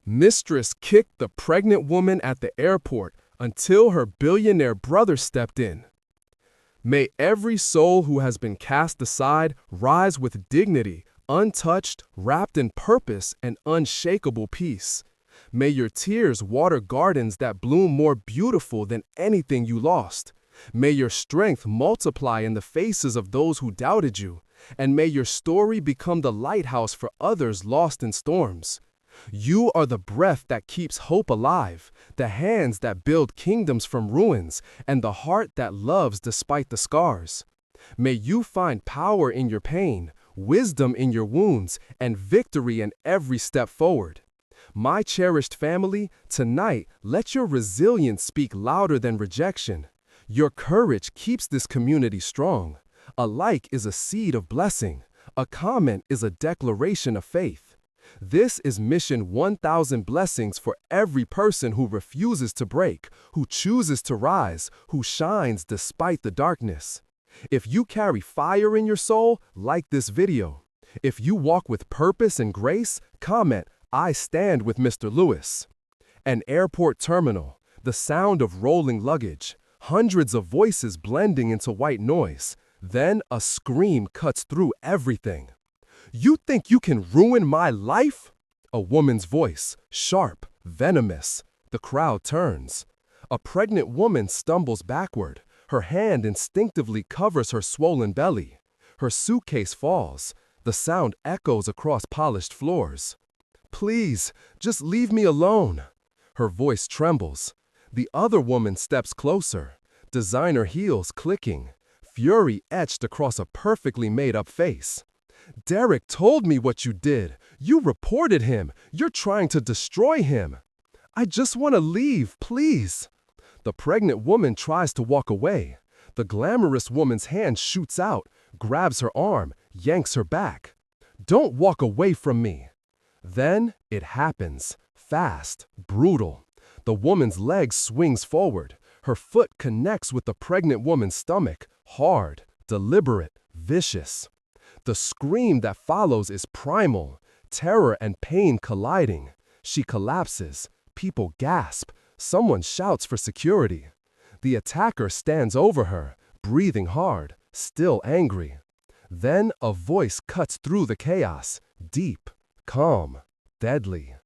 Mistress kicked the pregnant woman at the airport until her billionaire brother stepped in. May every soul who has been cast aside rise with dignity, untouched, wrapped in purpose and unshakable peace. May your tears water gardens that bloom more beautiful than anything you lost. May your strength multiply in the faces of those who doubted you, and may your story become the lighthouse for others lost in storms. You are the breath that keeps hope alive, the hands that build kingdoms from ruins, and the heart that loves despite the scars. May you find power in your pain, wisdom in your wounds, and victory in every step forward. My cherished family, tonight, let your resilience speak louder than rejection. Your courage keeps this community strong. A like is a seed of blessing. A comment is a declaration of faith. This is Mission 1000 Blessings for every person who refuses to break, who chooses to rise, who shines despite the darkness. If you carry fire in your soul, like this video. If you walk with purpose and grace, comment, "I stand with Mr. Lewis." An airport terminal, the sound of rolling luggage, hundreds of voices blending into white noise. Then a scream cuts through everything. "You think you can ruin my life?" A woman's voice, sharp, venomous. The crowd turns. A pregnant woman stumbles backward. Her hand instinctively covers her swollen belly. Her suitcase falls. The sound echoes across polished floors. "Please, just leave me alone." Her voice trembles. The other woman steps closer. Designer heels clicking. Fury etched across a perfectly made-up face. "Derek told me what you did. You reported him. You're trying to destroy him." "I just want to leave, please." The pregnant woman tries to walk away. The glamorous woman's hand shoots out, grabs her arm, yanks her back. "Don't walk away from me." Then it happens. Fast, brutal. The woman's leg swings forward. Her foot connects with the pregnant woman's stomach. Hard, deliberate, vicious. The scream that follows is primal, terror and pain colliding. She collapses. People gasp. Someone shouts for security. The attacker stands over her, breathing hard, still angry. Then a voice cuts through the chaos, deep, calm, deadly.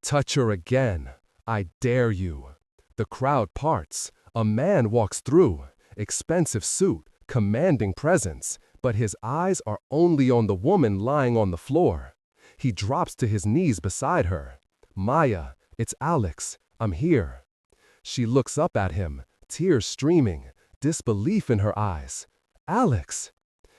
"Touch her again. I dare you." The crowd parts. A man walks through, expensive suit, commanding presence, but his eyes are only on the woman lying on the floor. He drops to his knees beside her. "Maya, it's Alex. I'm here." She looks up at him, tears streaming, disbelief in her eyes. "Alex!"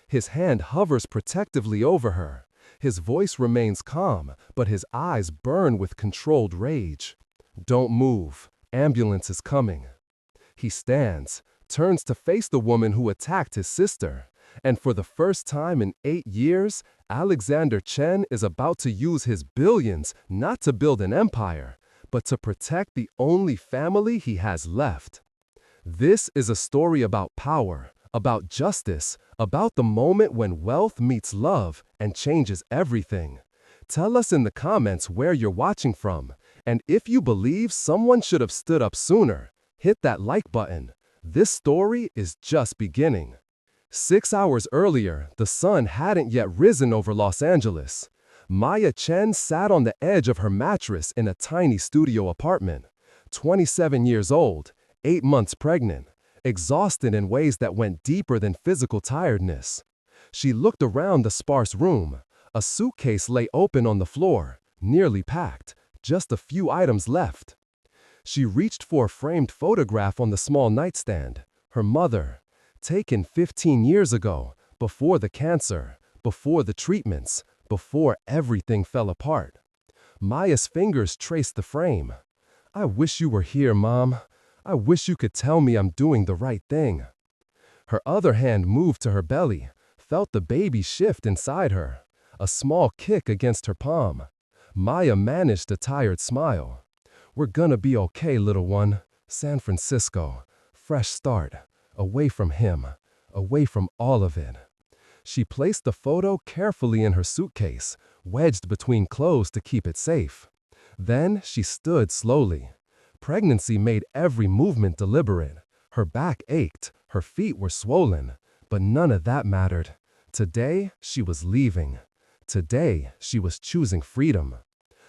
His hand hovers protectively over her. His voice remains calm, but his eyes burn with controlled rage. "Don't move. Ambulance is coming." He stands, turns to face the woman who attacked his sister, and for the first time in 8 years, Alexander Chen is about to use his billions not to build an empire, but to protect the only family he has left. This is a story about power, about justice, about the moment when wealth meets love and changes everything. Tell us in the comments where you're watching from, and if you believe someone should have stood up sooner, hit that like button. This story is just beginning. 6 hours earlier, the sun hadn't yet risen over Los Angeles. Maya Chen sat on the edge of her mattress in a tiny studio apartment. 27 years old, 8 months pregnant, exhausted in ways that went deeper than physical tiredness. She looked around the sparse room. A suitcase lay open on the floor, nearly packed, just a few items left. She reached for a framed photograph on the small nightstand. Her mother, taken 15 years ago, before the cancer, before the treatments, before everything fell apart. Maya's fingers traced the frame. "I wish you were here, Mom. I wish you could tell me I'm doing the right thing." Her other hand moved to her belly, felt the baby shift inside her. A small kick against her palm. Maya managed a tired smile. "We're gonna be okay, little one. San Francisco. Fresh start. Away from him. Away from all of it." She placed the photo carefully in her suitcase, wedged between clothes to keep it safe. Then she stood slowly. Pregnancy made every movement deliberate. Her back ached, her feet were swollen, but none of that mattered. Today, she was leaving. Today, she was choosing freedom.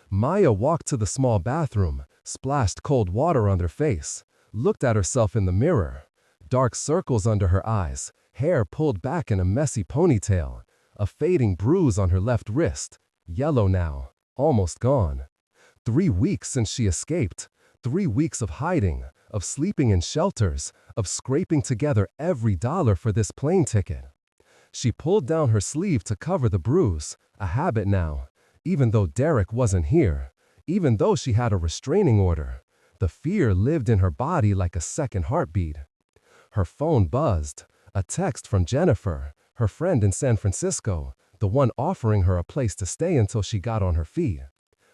Maya walked to the small bathroom, splashed cold water on her face, looked at herself in the mirror. Dark circles under her eyes, hair pulled back in a messy ponytail, a fading bruise on her left wrist, yellow now, almost gone. 3 weeks since she escaped, 3 weeks of hiding, of sleeping in shelters, of scraping together every dollar for this plane ticket. She pulled down her sleeve to cover the bruise, a habit now. Even though Derek wasn't here, even though she had a restraining order, the fear lived in her body like a second heartbeat. Her phone buzzed, a text from Jennifer, her friend in San Francisco, the one offering her a place to stay until she got on her feet.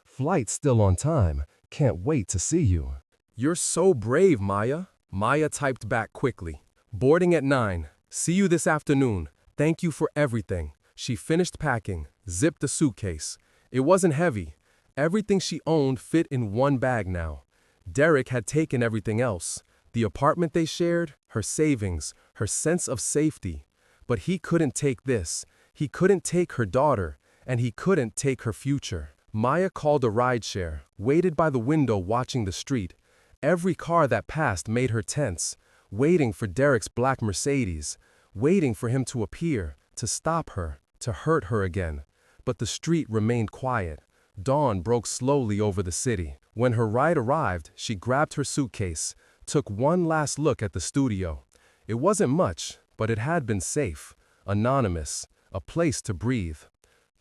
Flight still on time, can't wait to see you. You're so brave, Maya. Maya typed back quickly. Boarding at 9. See you this afternoon. Thank you for everything. She finished packing, zipped the suitcase. It wasn't heavy. Everything she owned fit in one bag now. Derek had taken everything else. The apartment they shared, her savings, her sense of safety. But he couldn't take this. He couldn't take her daughter, and he couldn't take her future. Maya called a rideshare, waited by the window watching the street. Every car that passed made her tense, waiting for Derek's black Mercedes, waiting for him to appear, to stop her, to hurt her again. But the street remained quiet. Dawn broke slowly over the city. When her ride arrived, she grabbed her suitcase, took one last look at the studio. It wasn't much, but it had been safe, anonymous, a place to breathe.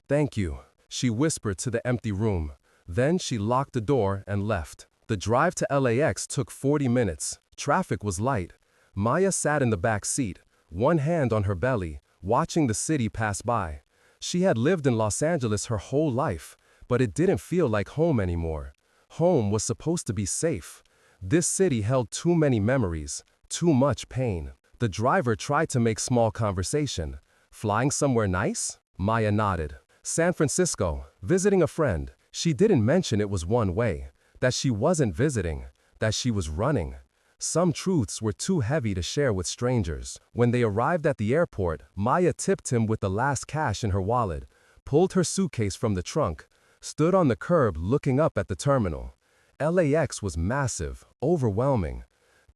Thank you, she whispered to the empty room. Then she locked the door and left. The drive to LAX took 40 minutes. Traffic was light. Maya sat in the back seat, one hand on her belly, watching the city pass by. She had lived in Los Angeles her whole life, but it didn't feel like home anymore. Home was supposed to be safe. This city held too many memories, too much pain. The driver tried to make small conversation. Flying somewhere nice? Maya nodded. San Francisco, visiting a friend. She didn't mention it was one way, that she wasn't visiting, that she was running. Some truths were too heavy to share with strangers. When they arrived at the airport, Maya tipped him with the last cash in her wallet, pulled her suitcase from the trunk, stood on the curb looking up at the terminal. LAX was massive, overwhelming.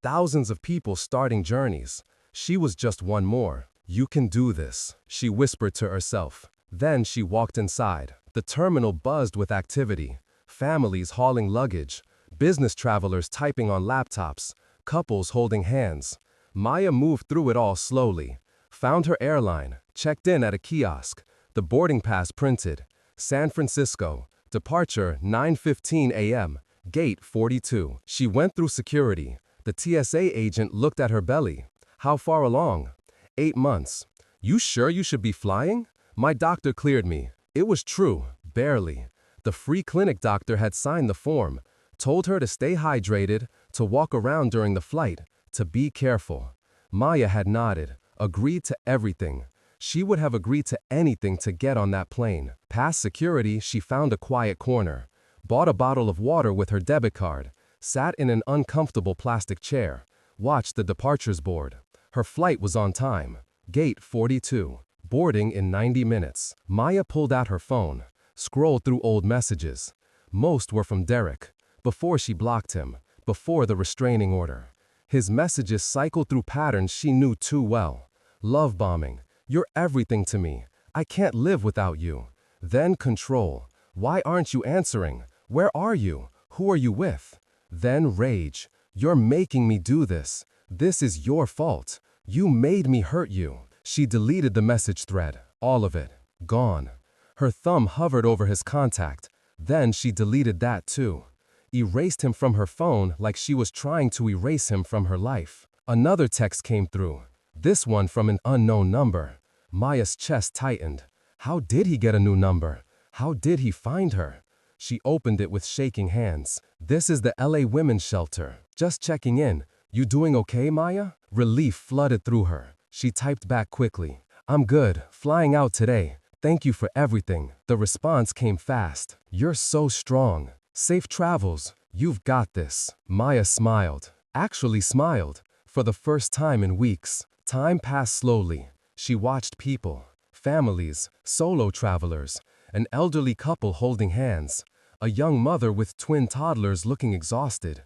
Thousands of people starting journeys. She was just one more. You can do this, she whispered to herself. Then she walked inside. The terminal buzzed with activity. Families hauling luggage, business travelers typing on laptops, couples holding hands. Maya moved through it all slowly, found her airline, checked in at a kiosk, the boarding pass printed. San Francisco, departure 9:15 a.m., gate 42. She went through security. The TSA agent looked at her belly. How far along? 8 months. You sure you should be flying? My doctor cleared me. It was true, barely. The free clinic doctor had signed the form, told her to stay hydrated, to walk around during the flight, to be careful. Maya had nodded, agreed to everything. She would have agreed to anything to get on that plane. Past security, she found a quiet corner, bought a bottle of water with her debit card, sat in an uncomfortable plastic chair, watched the departures board. Her flight was on time. Gate 42. Boarding in 90 minutes. Maya pulled out her phone, scrolled through old messages. Most were from Derek, before she blocked him, before the restraining order. His messages cycled through patterns she knew too well. Love bombing. You're everything to me. I can't live without you. Then control. Why aren't you answering? Where are you? Who are you with? Then rage. You're making me do this. This is your fault. You made me hurt you. She deleted the message thread, all of it, gone. Her thumb hovered over his contact. Then she deleted that too. Erased him from her phone like she was trying to erase him from her life. Another text came through, this one from an unknown number. Maya's chest tightened. How did he get a new number? How did he find her? She opened it with shaking hands. This is the LA Women's Shelter. Just checking in. You doing okay, Maya? Relief flooded through her. She typed back quickly. I'm good, flying out today. Thank you for everything. The response came fast. You're so strong. Safe travels. You've got this. Maya smiled. Actually smiled. For the first time in weeks. Time passed slowly. She watched people, families, solo travelers, an elderly couple holding hands, a young mother with twin toddlers looking exhausted.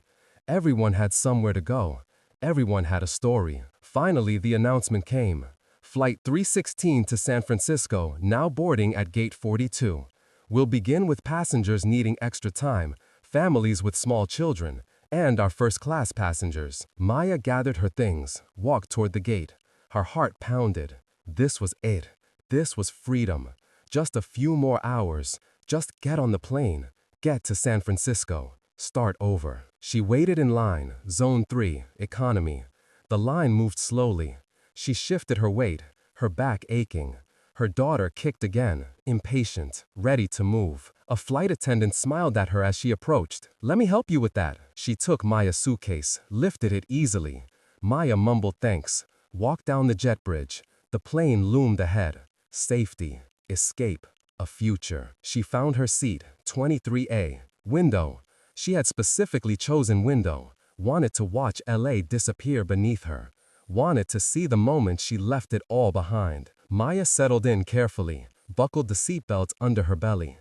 Everyone had somewhere to go. Everyone had a story. Finally, the announcement came. Flight 316 to San Francisco, now boarding at Gate 42. We'll begin with passengers needing extra time, families with small children, and our first-class passengers. Maya gathered her things, walked toward the gate. Her heart pounded. This was it. This was freedom. Just a few more hours. Just get on the plane. Get to San Francisco. Start over. She waited in line, Zone 3, economy. The line moved slowly. She shifted her weight, her back aching. Her daughter kicked again, impatient, ready to move. A flight attendant smiled at her as she approached. "Let me help you with that." She took Maya's suitcase, lifted it easily. Maya mumbled thanks, walked down the jet bridge. The plane loomed ahead. Safety, escape, a future. She found her seat, 23A, window. She had specifically chosen window, wanted to watch LA disappear beneath her, wanted to see the moment she left it all behind. Maya settled in carefully, buckled the seatbelt under her belly,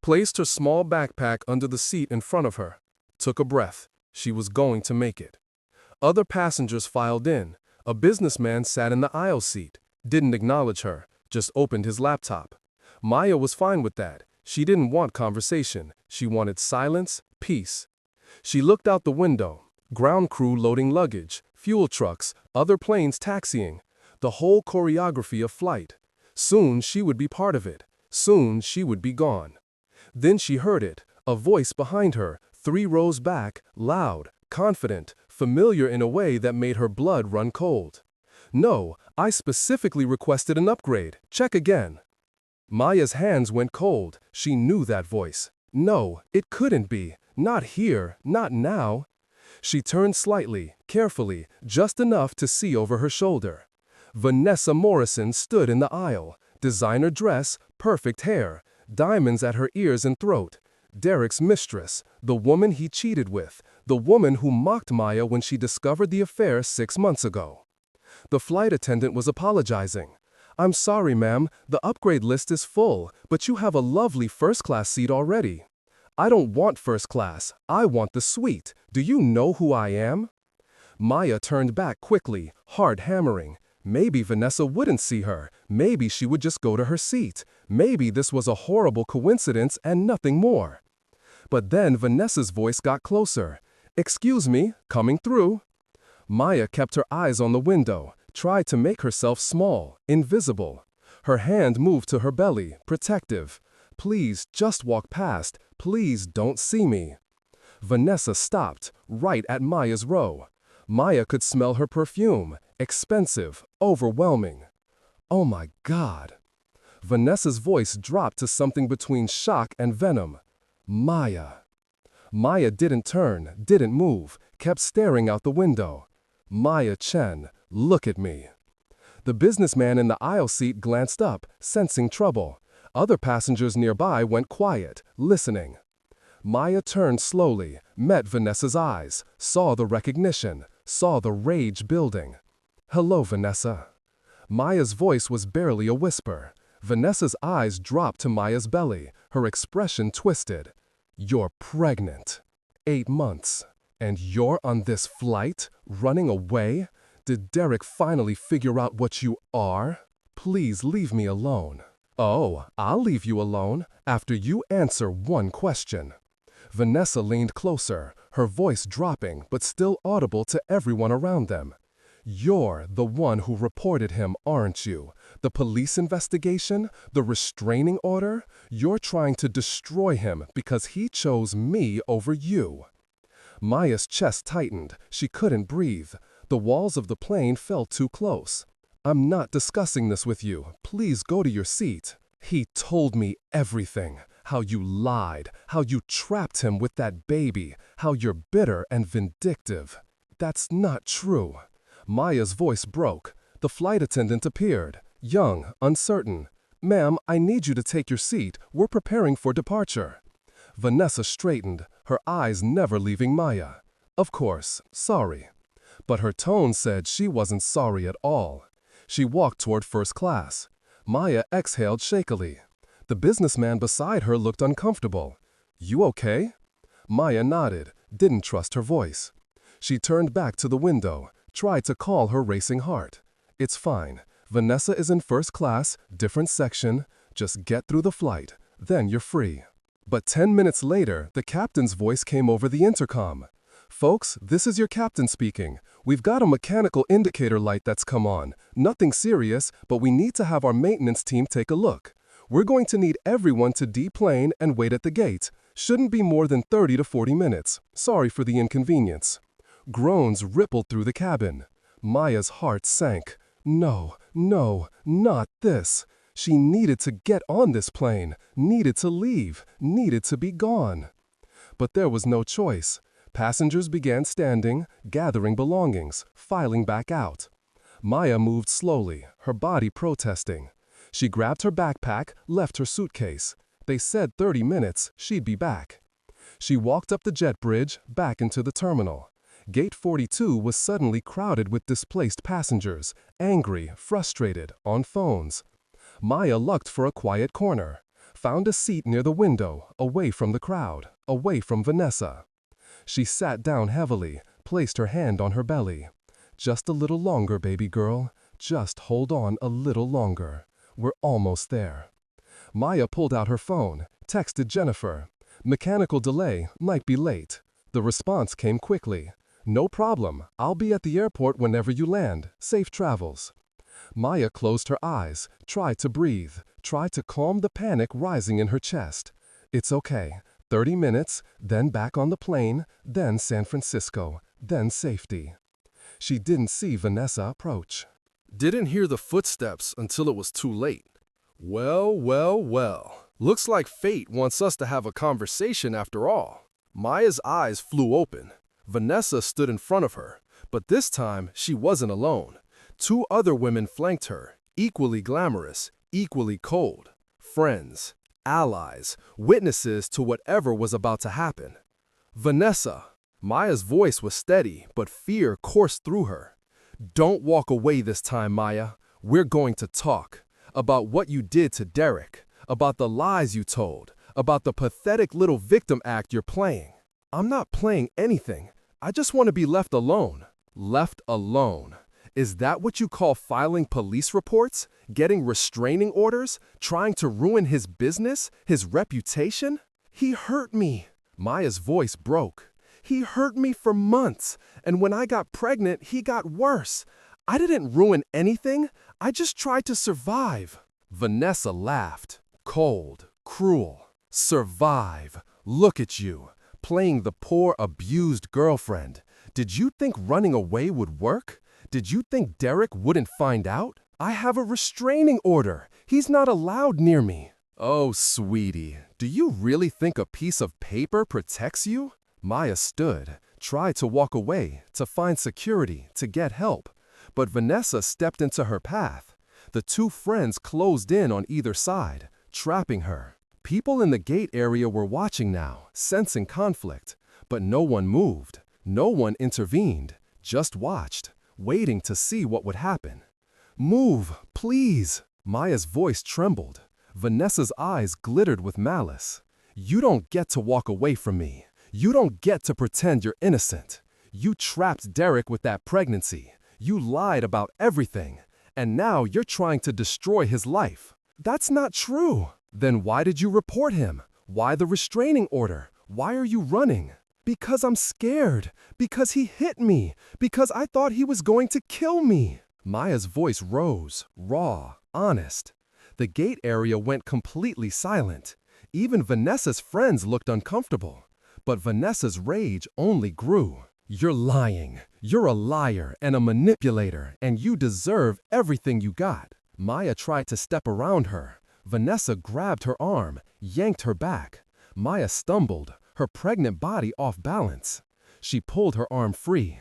placed her small backpack under the seat in front of her, took a breath. She was going to make it. Other passengers filed in. A businessman sat in the aisle seat, didn't acknowledge her, just opened his laptop. Maya was fine with that. She didn't want conversation. She wanted silence, peace. She looked out the window. Ground crew loading luggage, fuel trucks, other planes taxiing. The whole choreography of flight. Soon she would be part of it. Soon she would be gone. Then she heard it, a voice behind her, 3 rows back, loud, confident, familiar in a way that made her blood run cold. "No, I specifically requested an upgrade. Check again." Maya's hands went cold. She knew that voice. No, it couldn't be. Not here, not now. She turned slightly, carefully, just enough to see over her shoulder. Vanessa Morrison stood in the aisle. Designer dress, perfect hair, diamonds at her ears and throat. Derek's mistress, the woman he cheated with, the woman who mocked Maya when she discovered the affair 6 months ago. The flight attendant was apologizing. "I'm sorry, ma'am, the upgrade list is full, but you have a lovely first-class seat already." "I don't want first class, I want the suite. Do you know who I am?" Maya turned back quickly, heart hammering. Maybe Vanessa wouldn't see her. Maybe she would just go to her seat. Maybe this was a horrible coincidence and nothing more. But then Vanessa's voice got closer. "Excuse me, coming through." Maya kept her eyes on the window, tried to make herself small, invisible. Her hand moved to her belly, protective. "Please, just walk past. Please don't see me." Vanessa stopped, right at Maya's row. Maya could smell her perfume, expensive, overwhelming. Oh my God. Vanessa's voice dropped to something between shock and venom. "Maya." Maya didn't turn, didn't move, kept staring out the window. "Maya Chen, look at me." The businessman in the aisle seat glanced up, sensing trouble. Other passengers nearby went quiet, listening. Maya turned slowly, met Vanessa's eyes, saw the recognition, saw the rage building. "Hello, Vanessa." Maya's voice was barely a whisper. Vanessa's eyes dropped to Maya's belly, her expression twisted. "You're pregnant. 8 months. And you're on this flight, running away? Did Derek finally figure out what you are? Please leave me alone." "Oh, I'll leave you alone after you answer one question." Vanessa leaned closer, her voice dropping but still audible to everyone around them. "You're the one who reported him, aren't you? The police investigation? The restraining order? You're trying to destroy him because he chose me over you." Maya's chest tightened. She couldn't breathe. The walls of the plane felt too close. "I'm not discussing this with you. Please go to your seat." "He told me everything. How you lied, how you trapped him with that baby, how you're bitter and vindictive." "That's not true." Maya's voice broke. The flight attendant appeared, young, uncertain. "Ma'am, I need you to take your seat. We're preparing for departure." Vanessa straightened, her eyes never leaving Maya. Of course, sorry. But her tone said she wasn't sorry at all. She walked toward first class. Maya exhaled shakily. The businessman beside her looked uncomfortable. You okay? Maya nodded, didn't trust her voice. She turned back to the window, tried to calm her racing heart. It's fine. Vanessa is in first class, different section. Just get through the flight, then you're free. But 10 minutes later, the captain's voice came over the intercom. Folks, this is your captain speaking. We've got a mechanical indicator light that's come on. Nothing serious, but we need to have our maintenance team take a look. We're going to need everyone to deplane and wait at the gate. Shouldn't be more than 30 to 40 minutes. Sorry for the inconvenience. Groans rippled through the cabin. Maya's heart sank. No, not this. She needed to get on this plane, needed to leave, needed to be gone. But there was no choice. Passengers began standing, gathering belongings, filing back out. Maya moved slowly, her body protesting. She grabbed her backpack, left her suitcase. They said 30 minutes, she'd be back. She walked up the jet bridge, back into the terminal. Gate 42 was suddenly crowded with displaced passengers, angry, frustrated, on phones. Maya looked for a quiet corner, found a seat near the window, away from the crowd, away from Vanessa. She sat down heavily, placed her hand on her belly. Just a little longer, baby girl. Just hold on a little longer. We're almost there. Maya pulled out her phone, texted Jennifer. Mechanical delay, might be late. The response came quickly. No problem, I'll be at the airport whenever you land. Safe travels. Maya closed her eyes, tried to breathe, tried to calm the panic rising in her chest. It's okay. 30 minutes, then back on the plane, then San Francisco, then safety. She didn't see Vanessa approach. Didn't hear the footsteps until it was too late. Well. Looks like fate wants us to have a conversation after all. Maya's eyes flew open. Vanessa stood in front of her, but this time she wasn't alone. 2 other women flanked her, equally glamorous, equally cold. Friends, allies, witnesses to whatever was about to happen. Vanessa. Maya's voice was steady, but fear coursed through her. Don't walk away this time, Maya. We're going to talk. About what you did to Derek. About the lies you told. About the pathetic little victim act you're playing. I'm not playing anything. I just want to be left alone. Left alone. Is that what you call filing police reports? Getting restraining orders? Trying to ruin his business? His reputation? He hurt me. Maya's voice broke. He hurt me for months, and when I got pregnant, he got worse. I didn't ruin anything. I just tried to survive. Vanessa laughed. Cold, cruel. Survive. Look at you, playing the poor, abused girlfriend. Did you think running away would work? Did you think Derek wouldn't find out? I have a restraining order. He's not allowed near me. Oh, sweetie, do you really think a piece of paper protects you? Maya stood, tried to walk away, to find security, to get help. But Vanessa stepped into her path. The 2 friends closed in on either side, trapping her. People in the gate area were watching now, sensing conflict. But no one moved. No one intervened. Just watched, waiting to see what would happen. Move, please. Maya's voice trembled. Vanessa's eyes glittered with malice. You don't get to walk away from me. You don't get to pretend you're innocent. You trapped Derek with that pregnancy. You lied about everything. And now you're trying to destroy his life. That's not true. Then why did you report him? Why the restraining order? Why are you running? Because I'm scared. Because he hit me. Because I thought he was going to kill me. Maya's voice rose, raw, honest. The gate area went completely silent. Even Vanessa's friends looked uncomfortable. But Vanessa's rage only grew. You're lying. You're a liar and a manipulator, and you deserve everything you got. Maya tried to step around her. Vanessa grabbed her arm, yanked her back. Maya stumbled, her pregnant body off balance. She pulled her arm free.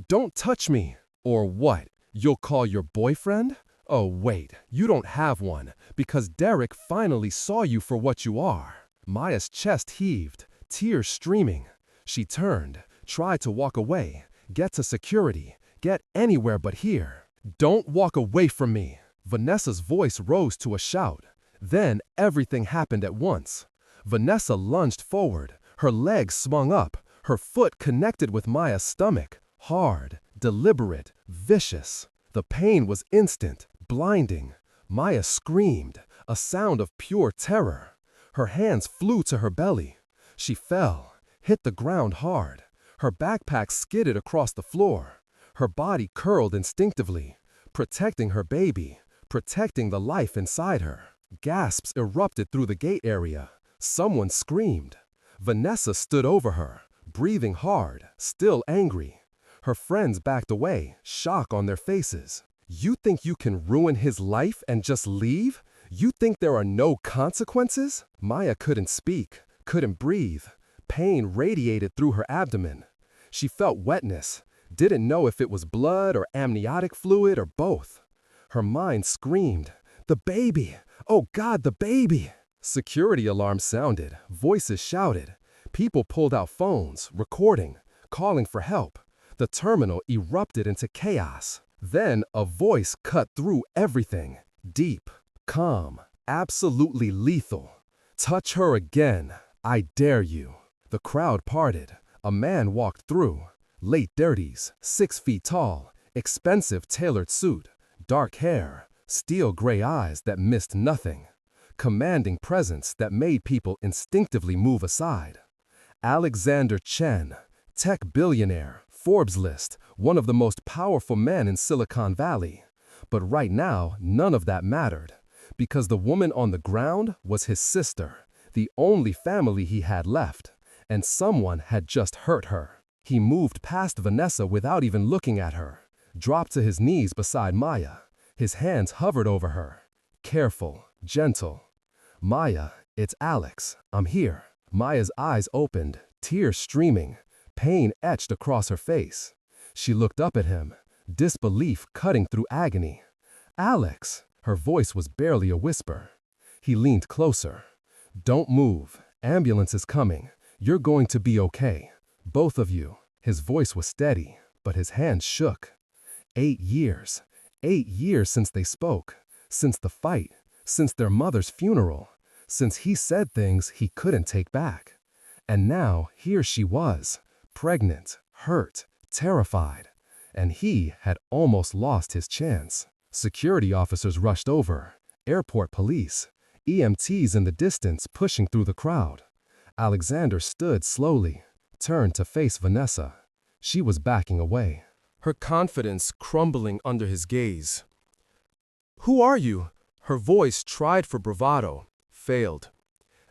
Don't touch me. Or what? You'll call your boyfriend? Oh, wait, you don't have one, because Derek finally saw you for what you are. Maya's chest heaved, tears streaming. She turned, tried to walk away, get to security, get anywhere but here. "Don't walk away from me!" Vanessa's voice rose to a shout. Then everything happened at once. Vanessa lunged forward, her legs swung up, her foot connected with Maya's stomach, hard, deliberate, vicious. The pain was instant, blinding. Maya screamed, a sound of pure terror. Her hands flew to her belly. She fell, hit the ground hard. Her backpack skidded across the floor. Her body curled instinctively, protecting her baby, protecting the life inside her. Gasps erupted through the gate area. Someone screamed. Vanessa stood over her, breathing hard, still angry. Her friends backed away, shock on their faces. "You think you can ruin his life and just leave? You think there are no consequences?" Maya couldn't speak, couldn't breathe. Pain radiated through her abdomen. She felt wetness, didn't know if it was blood or amniotic fluid or both. Her mind screamed, "The baby! Oh God, the baby!" Security alarms sounded, voices shouted. People pulled out phones, recording, calling for help. The terminal erupted into chaos. Then a voice cut through everything, deep, calm, absolutely lethal. "Touch her again. I dare you." The crowd parted. A man walked through. Late 30s, 6 feet tall, expensive tailored suit, dark hair, steel gray eyes that missed nothing. Commanding presence that made people instinctively move aside. Alexander Chen, tech billionaire, Forbes list, one of the most powerful men in Silicon Valley. But right now, none of that mattered, because the woman on the ground was his sister, the only family he had left, and someone had just hurt her. He moved past Vanessa without even looking at her, dropped to his knees beside Maya. His hands hovered over her, careful, gentle. "Maya, it's Alex. I'm here." Maya's eyes opened, tears streaming, pain etched across her face. She looked up at him, disbelief cutting through agony. "Alex!" Her voice was barely a whisper. He leaned closer. "Don't move. Ambulance is coming. You're going to be okay. Both of you." His voice was steady, but his hands shook. 8 years. 8 years since they spoke. Since the fight. Since their mother's funeral. Since he said things he couldn't take back. And now here she was, pregnant, hurt, terrified. And he had almost lost his chance. Security officers rushed over. Airport police. EMTs in the distance pushing through the crowd. Alexander stood slowly, turned to face Vanessa. She was backing away, her confidence crumbling under his gaze. "Who are you?" Her voice tried for bravado, failed.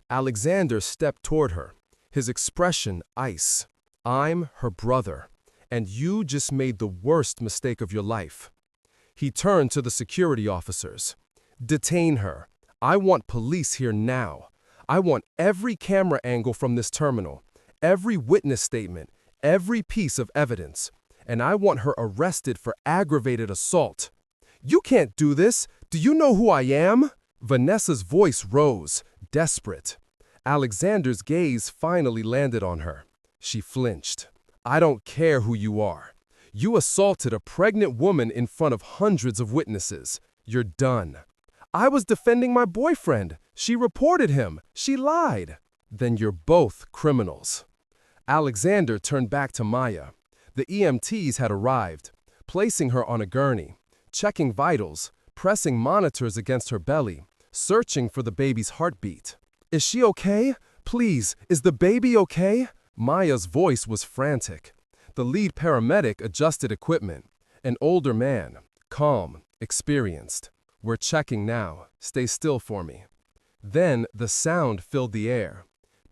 Alexander stepped toward her, his expression ice. "I'm her brother, and you just made the worst mistake of your life." He turned to the security officers. "Detain her. I want police here now. I want every camera angle from this terminal, every witness statement, every piece of evidence, and I want her arrested for aggravated assault." "You can't do this. Do you know who I am?" Vanessa's voice rose, desperate. Alexander's gaze finally landed on her. She flinched. "I don't care who you are. You assaulted a pregnant woman in front of hundreds of witnesses. You're done." "I was defending my boyfriend. She reported him. She lied." "Then you're both criminals." Alexander turned back to Maya. The EMTs had arrived, placing her on a gurney, checking vitals, pressing monitors against her belly, searching for the baby's heartbeat. "Is she okay? Please, is the baby okay?" Maya's voice was frantic. The lead paramedic adjusted equipment, an older man, calm, experienced. "We're checking now. Stay still for me." Then the sound filled the air.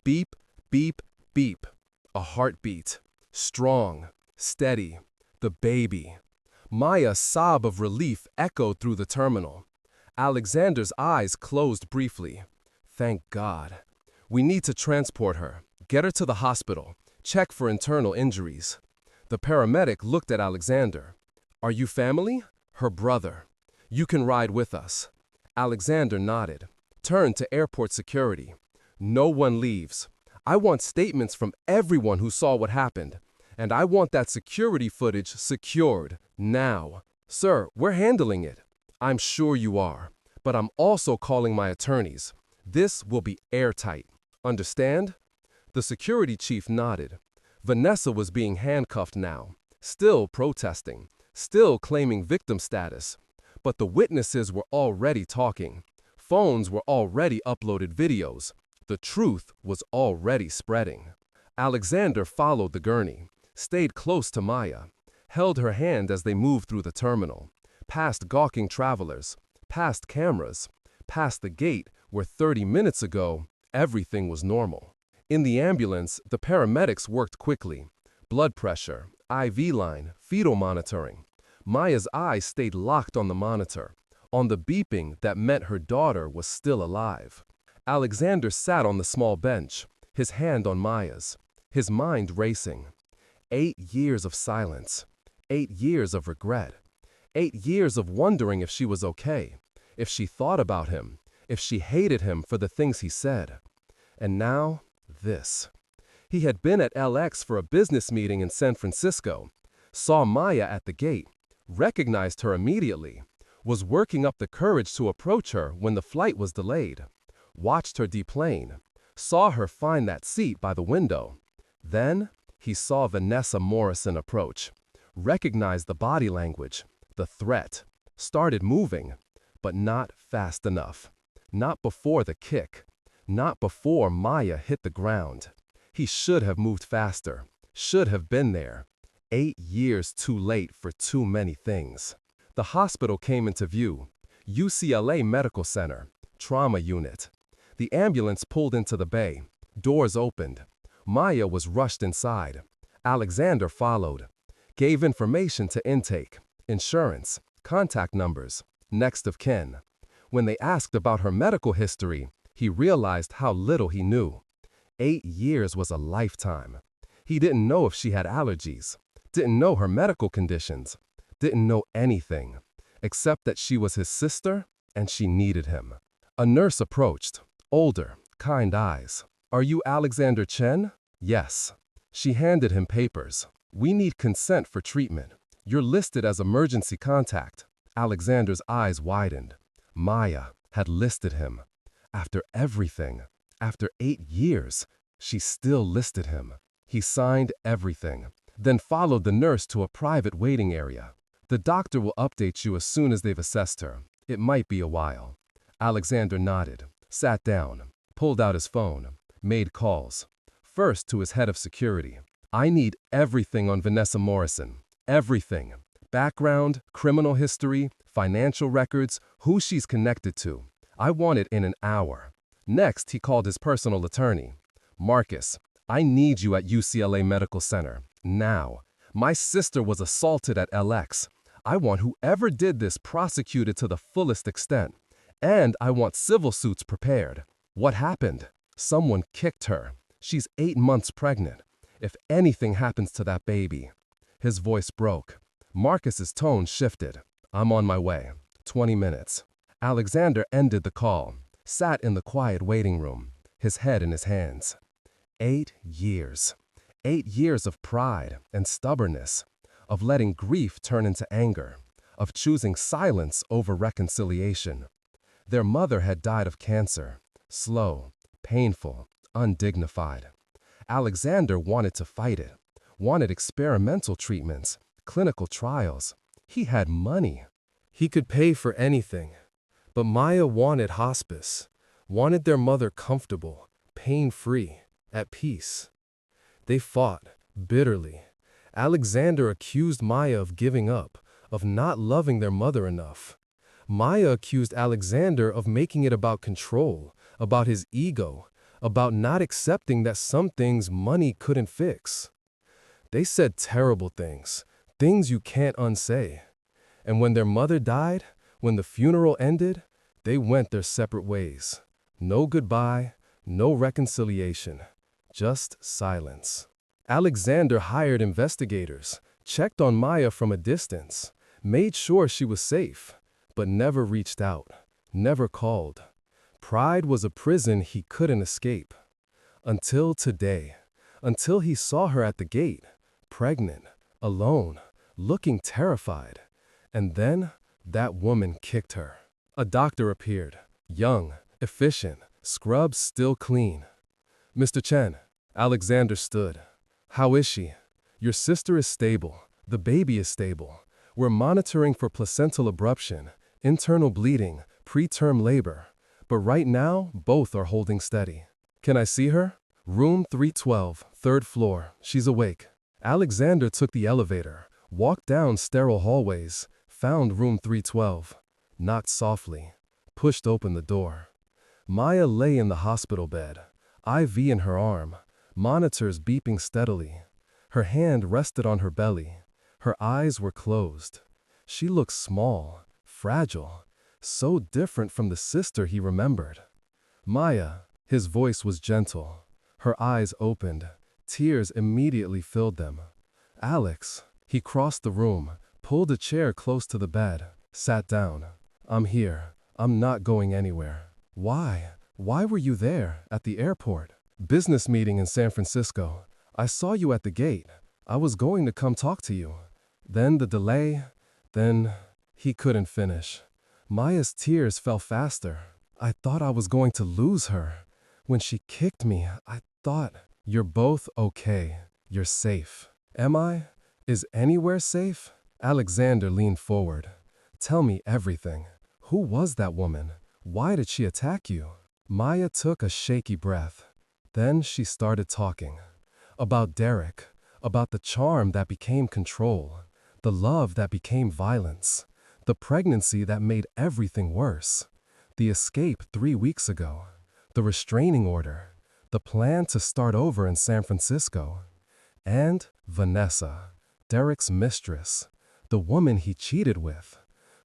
Beep, beep, beep. A heartbeat. Strong, steady. The baby. Maya's sob of relief echoed through the terminal. Alexander's eyes closed briefly. "Thank God. We need to transport her. Get her to the hospital. Check for internal injuries." The paramedic looked at Alexander. "Are you family?" "Her brother." "You can ride with us." Alexander nodded, turned to airport security. No one leaves. I want statements from everyone who saw what happened. And I want that security footage secured, now. Sir, we're handling it. I'm sure you are. But I'm also calling my attorneys. This will be airtight. Understand? The security chief nodded. Vanessa was being handcuffed now, still protesting, still claiming victim status. But the witnesses were already talking. Phones were already uploaded videos. The truth was already spreading. Alexander followed the gurney, stayed close to Maya, held her hand as they moved through the terminal, past gawking travelers, past cameras, past the gate where 30 minutes ago, everything was normal. In the ambulance, the paramedics worked quickly. Blood pressure, IV line, fetal monitoring. Maya's eyes stayed locked on the monitor, on the beeping that meant her daughter was still alive. Alexander sat on the small bench, his hand on Maya's, his mind racing. 8 years of silence, 8 years of regret, 8 years of wondering if she was okay, if she thought about him, if she hated him for the things he said. And now, this. He had been at LX for a business meeting in San Francisco, saw Maya at the gate, recognized her immediately, was working up the courage to approach her when the flight was delayed, watched her deplane, saw her find that seat by the window. Then, he saw Vanessa Morrison approach, recognized the body language, the threat, started moving, but not fast enough. Not before the kick, not before Maya hit the ground. He should have moved faster, should have been there. 8 years too late for too many things. The hospital came into view. UCLA Medical Center, trauma unit. The ambulance pulled into the bay. Doors opened. Maya was rushed inside. Alexander followed. Gave information to intake, insurance, contact numbers, next of kin. When they asked about her medical history, he realized how little he knew. 8 years was a lifetime. He didn't know if she had allergies, didn't know her medical conditions, didn't know anything, except that she was his sister and she needed him. A nurse approached, older, kind eyes. "Are you Alexander Chen?" "Yes." She handed him papers. "We need consent for treatment. You're listed as emergency contact." Alexander's eyes widened. Maya had listed him. After everything, after 8 years, she still listed him. He signed everything, then followed the nurse to a private waiting area. "The doctor will update you as soon as they've assessed her. It might be a while." Alexander nodded, sat down, pulled out his phone, made calls. First to his head of security. "I need everything on Vanessa Morrison. Everything. Background, criminal history, financial records, who she's connected to. I want it in an hour." Next, he called his personal attorney. "Marcus, I need you at UCLA Medical Center. Now. My sister was assaulted at LX. I want whoever did this prosecuted to the fullest extent. And I want civil suits prepared. What happened? Someone kicked her. She's 8 months pregnant. If anything happens to that baby." His voice broke. Marcus's tone shifted. "I'm on my way. 20 minutes." Alexander ended the call, sat in the quiet waiting room, his head in his hands. 8 years. 8 years of pride and stubbornness, of letting grief turn into anger, of choosing silence over reconciliation. Their mother had died of cancer, slow, painful, undignified. Alexander wanted to fight it, wanted experimental treatments, clinical trials. He had money. He could pay for anything. But Maya wanted hospice, wanted their mother comfortable, pain-free, at peace. They fought, bitterly. Alexander accused Maya of giving up, of not loving their mother enough. Maya accused Alexander of making it about control, about his ego, about not accepting that some things money couldn't fix. They said terrible things, things you can't unsay. And when their mother died, when the funeral ended, they went their separate ways. No goodbye, no reconciliation, just silence. Alexander hired investigators, checked on Maya from a distance, made sure she was safe, but never reached out, never called. Pride was a prison he couldn't escape. Until today. Until he saw her at the gate, pregnant, alone, looking terrified. And then, that woman kicked her. A doctor appeared, young, efficient, scrubs still clean. "Mr. Chen," Alexander stood. "How is she?" "Your sister is stable. The baby is stable. We're monitoring for placental abruption, internal bleeding, preterm labor. But right now, both are holding steady." "Can I see her?" "Room 312, third floor. She's awake." Alexander took the elevator, walked down sterile hallways, found room 312, knocked softly, pushed open the door. Maya lay in the hospital bed, IV in her arm, monitors beeping steadily. Her hand rested on her belly. Her eyes were closed. She looked small, fragile, so different from the sister he remembered. "Maya," his voice was gentle. Her eyes opened. Tears immediately filled them. "Alex." He crossed the room, pulled a chair close to the bed, sat down. "I'm here. I'm not going anywhere." "Why? Why were you there, at the airport?" "Business meeting in San Francisco. I saw you at the gate. I was going to come talk to you. Then the delay, then..." He couldn't finish. Maya's tears fell faster. "I thought I was going to lose her. When she kicked me, I thought..." "You're both okay. You're safe." "Am I? Is anywhere safe?" Alexander leaned forward. "Tell me everything. Who was that woman? Why did she attack you?" Maya took a shaky breath. Then she started talking. About Derek, about the charm that became control, the love that became violence, the pregnancy that made everything worse, the escape 3 weeks ago, the restraining order, the plan to start over in San Francisco, and Vanessa, Derek's mistress, the woman he cheated with,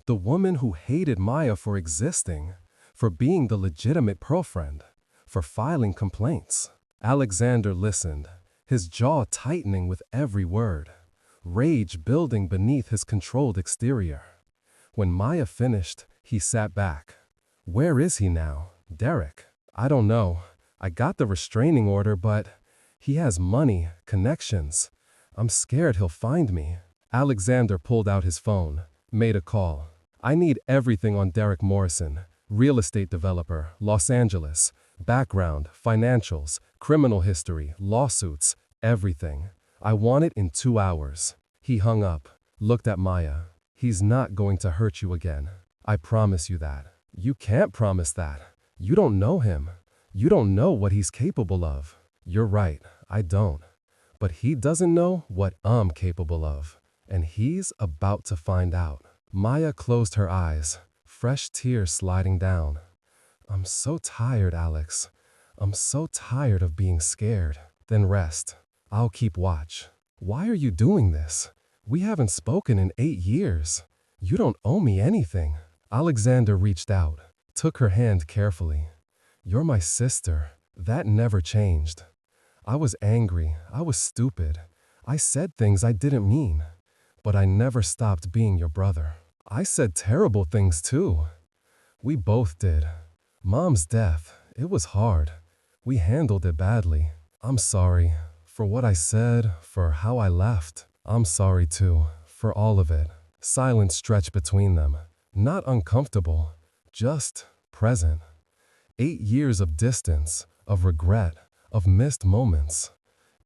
the woman who hated Maya for existing, for being the legitimate girlfriend, for filing complaints. Alexander listened, his jaw tightening with every word, rage building beneath his controlled exterior. When Maya finished, he sat back. "Where is he now, Derek?" "I don't know. I got the restraining order, but he has money, connections. I'm scared he'll find me." Alexander pulled out his phone, made a call. "I need everything on Derek Morrison, real estate developer, Los Angeles. Background, financials, criminal history, lawsuits, everything. I want it in 2 hours." He hung up, looked at Maya. "He's not going to hurt you again. I promise you that." "You can't promise that. You don't know him. You don't know what he's capable of." "You're right, I don't. But he doesn't know what I'm capable of. And he's about to find out." Maya closed her eyes, fresh tears sliding down. "I'm so tired, Alex. I'm so tired of being scared." "Then rest. I'll keep watch." "Why are you doing this? We haven't spoken in 8 years. You don't owe me anything." Alexander reached out, took her hand carefully. "You're my sister. That never changed. I was angry. I was stupid. I said things I didn't mean. But I never stopped being your brother. I said terrible things too. We both did. Mom's death, it was hard. We handled it badly. I'm sorry for what I said, for how I left. I'm sorry too, for all of it." Silence stretched between them. Not uncomfortable, just present. 8 years of distance, of regret, of missed moments.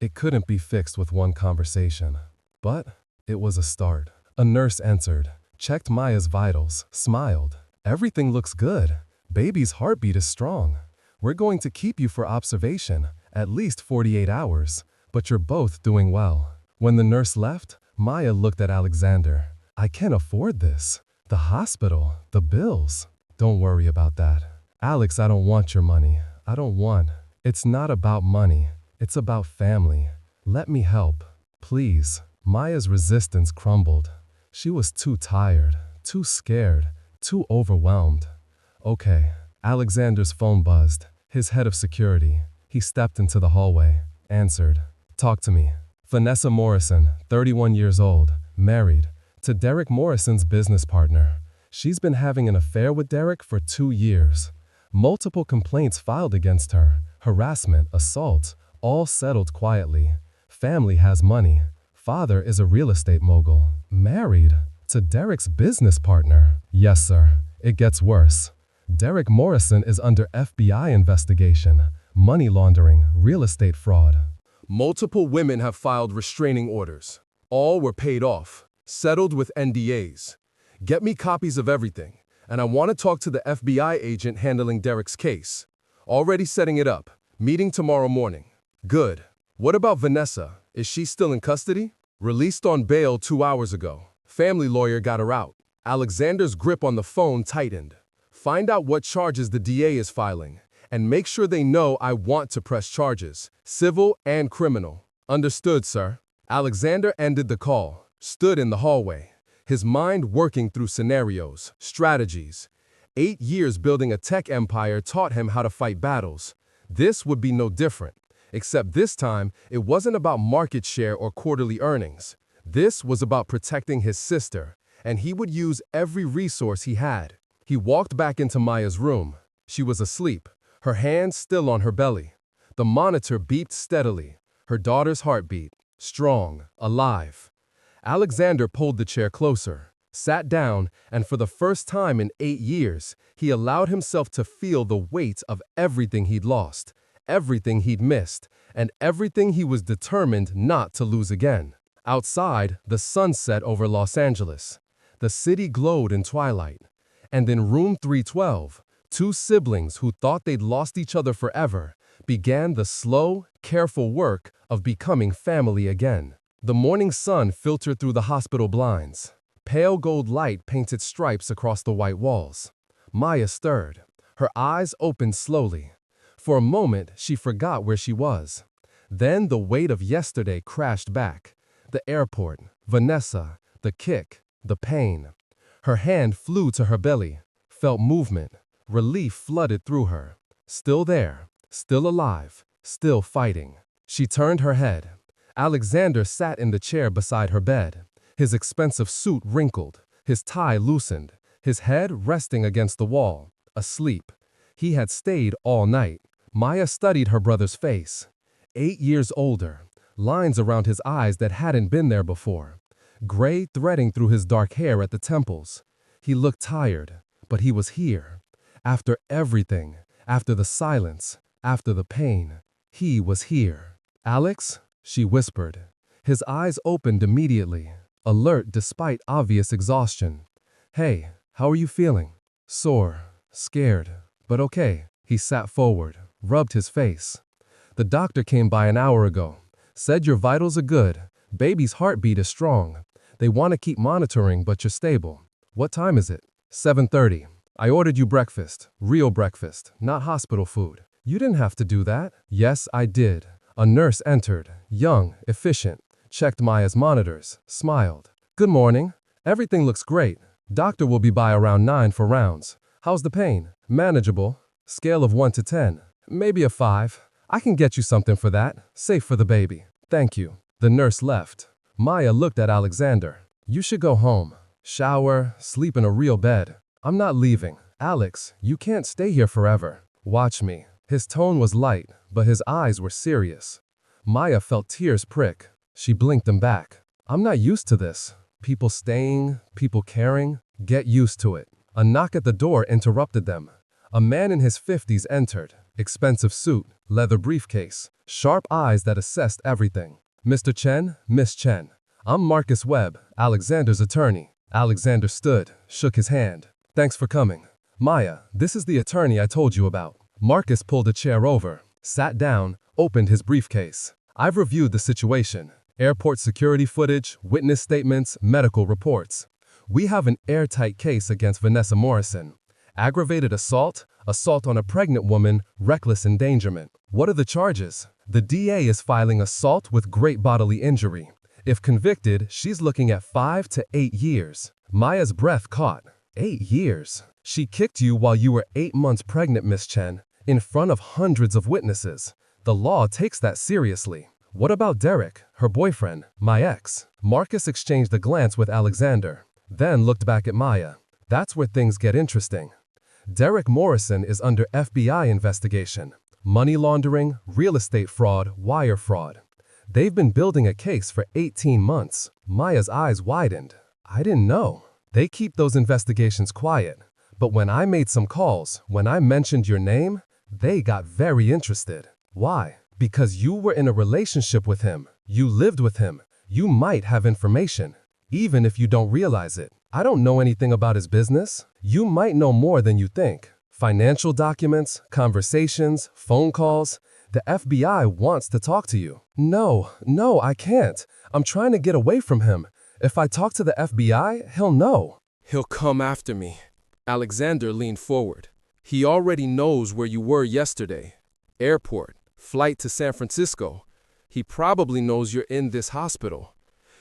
It couldn't be fixed with one conversation. But it was a start. A nurse entered, checked Maya's vitals, smiled. "Everything looks good. Baby's heartbeat is strong. We're going to keep you for observation, at least 48 hours, but you're both doing well." When the nurse left, Maya looked at Alexander. "I can't afford this. The hospital, the bills." "Don't worry about that. Alex, I don't want your money. I don't want. It's not about money. It's about family. Let me help. Please." Maya's resistance crumbled. She was too tired, too scared, too overwhelmed. "Okay." Alexander's phone buzzed. His head of security. He stepped into the hallway, answered. "Talk to me." "Vanessa Morrison, 31 years old, married, to Derek Morrison's business partner. She's been having an affair with Derek for 2 years. Multiple complaints filed against her, harassment, assault, all settled quietly. Family has money. Father is a real estate mogul. Married to Derek's business partner. Yes, sir. It gets worse. Derek Morrison is under FBI investigation. Money laundering, real estate fraud. Multiple women have filed restraining orders. All were paid off, settled with NDAs. Get me copies of everything, and I want to talk to the FBI agent handling Derek's case. Already setting it up. Meeting tomorrow morning. Good. What about Vanessa? Is she still in custody? Released on bail 2 hours ago. Family lawyer got her out. Alexander's grip on the phone tightened. Find out what charges the DA is filing, and make sure they know I want to press charges, civil and criminal. Understood, sir. Alexander ended the call, stood in the hallway, his mind working through scenarios, strategies. 8 years building a tech empire taught him how to fight battles. This would be no different, except this time it wasn't about market share or quarterly earnings. This was about protecting his sister, and he would use every resource he had. He walked back into Maya's room. She was asleep, her hands still on her belly. The monitor beeped steadily, her daughter's heartbeat, strong, alive. Alexander pulled the chair closer, sat down, and for the first time in 8 years, he allowed himself to feel the weight of everything he'd lost, everything he'd missed, and everything he was determined not to lose again. Outside, the sun set over Los Angeles. The city glowed in twilight. And in room 312, 2 siblings who thought they'd lost each other forever began the slow, careful work of becoming family again. The morning sun filtered through the hospital blinds. Pale gold light painted stripes across the white walls. Maya stirred. Her eyes opened slowly. For a moment, she forgot where she was. Then the weight of yesterday crashed back. The airport, Vanessa, the kick, the pain. Her hand flew to her belly, felt movement. Relief flooded through her. Still there, still alive, still fighting. She turned her head. Alexander sat in the chair beside her bed, his expensive suit wrinkled, his tie loosened, his head resting against the wall, asleep. He had stayed all night. Maya studied her brother's face. 8 years older, lines around his eyes that hadn't been there before. Gray threading through his dark hair at the temples. He looked tired, but he was here. After everything, after the silence, after the pain, he was here. "Alex?" she whispered. His eyes opened immediately, alert despite obvious exhaustion. "Hey, how are you feeling?" "Sore, scared, but okay." He sat forward, rubbed his face. "The doctor came by an hour ago. Said your vitals are good. Baby's heartbeat is strong. They want to keep monitoring, but you're stable." "What time is it?" 7:30. "I ordered you breakfast. Real breakfast, not hospital food." "You didn't have to do that." "Yes, I did." A nurse entered, young, efficient, checked Maya's monitors, smiled. "Good morning. Everything looks great. Doctor will be by around 9 for rounds. How's the pain?" "Manageable. Scale of 1 to 10. Maybe a 5. I can get you something for that. Safe for the baby." "Thank you." The nurse left. Maya looked at Alexander. "You should go home. Shower, sleep in a real bed." "I'm not leaving." "Alex, you can't stay here forever. Watch me." His tone was light, but his eyes were serious. Maya felt tears prick. She blinked them back. "I'm not used to this. People staying, people caring. Get used to it." A knock at the door interrupted them. A man in his 50s entered. Expensive suit, leather briefcase, sharp eyes that assessed everything. "Mr. Chen, Miss Chen. I'm Marcus Webb, Alexander's attorney." Alexander stood, shook his hand. "Thanks for coming." "Maya, this is the attorney I told you about." Marcus pulled a chair over, sat down, opened his briefcase. "I've reviewed the situation. Airport security footage, witness statements, medical reports. We have an airtight case against Vanessa Morrison. Aggravated assault, assault on a pregnant woman, reckless endangerment. What are the charges?" "The DA is filing assault with great bodily injury. If convicted, she's looking at 5 to 8 years. Maya's breath caught. 8 years? She kicked you while you were 8 months pregnant, Miss Chen, in front of hundreds of witnesses. The law takes that seriously. What about Derek, her boyfriend, my ex?" Marcus exchanged a glance with Alexander, then looked back at Maya. "That's where things get interesting. Derek Morrison is under FBI investigation. Money laundering, real estate fraud, wire fraud. They've been building a case for 18 months. Maya's eyes widened. I didn't know. They keep those investigations quiet. But when I made some calls, when I mentioned your name, they got very interested. Why? Because you were in a relationship with him. You lived with him. You might have information, even if you don't realize it. I don't know anything about his business. You might know more than you think. Financial documents, conversations, phone calls. The FBI wants to talk to you. No, I can't. I'm trying to get away from him. If I talk to the FBI, he'll know. He'll come after me. Alexander leaned forward. He already knows where you were yesterday. Airport, flight to San Francisco. He probably knows you're in this hospital.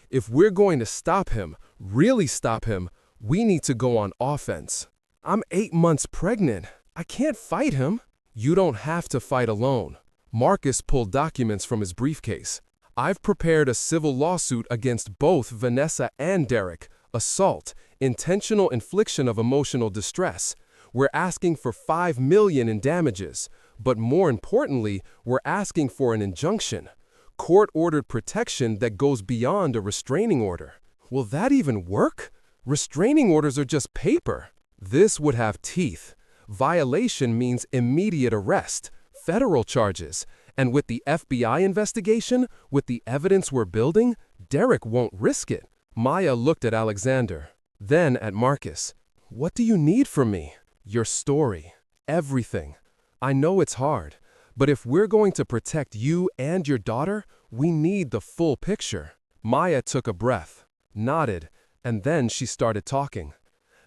If we're going to stop him, really stop him, we need to go on offense. I'm 8 months pregnant. I can't fight him. You don't have to fight alone. Marcus pulled documents from his briefcase. I've prepared a civil lawsuit against both Vanessa and Derek. Assault, intentional infliction of emotional distress. We're asking for $5 million in damages. But more importantly, we're asking for an injunction. Court-ordered protection that goes beyond a restraining order. Will that even work? Restraining orders are just paper. This would have teeth. Violation means immediate arrest, federal charges, and with the FBI investigation, with the evidence we're building, Derek won't risk it. Maya looked at Alexander, then at Marcus. What do you need from me? Your story. Everything. I know it's hard. But if we're going to protect you and your daughter, we need the full picture. Maya took a breath, nodded, and then she started talking.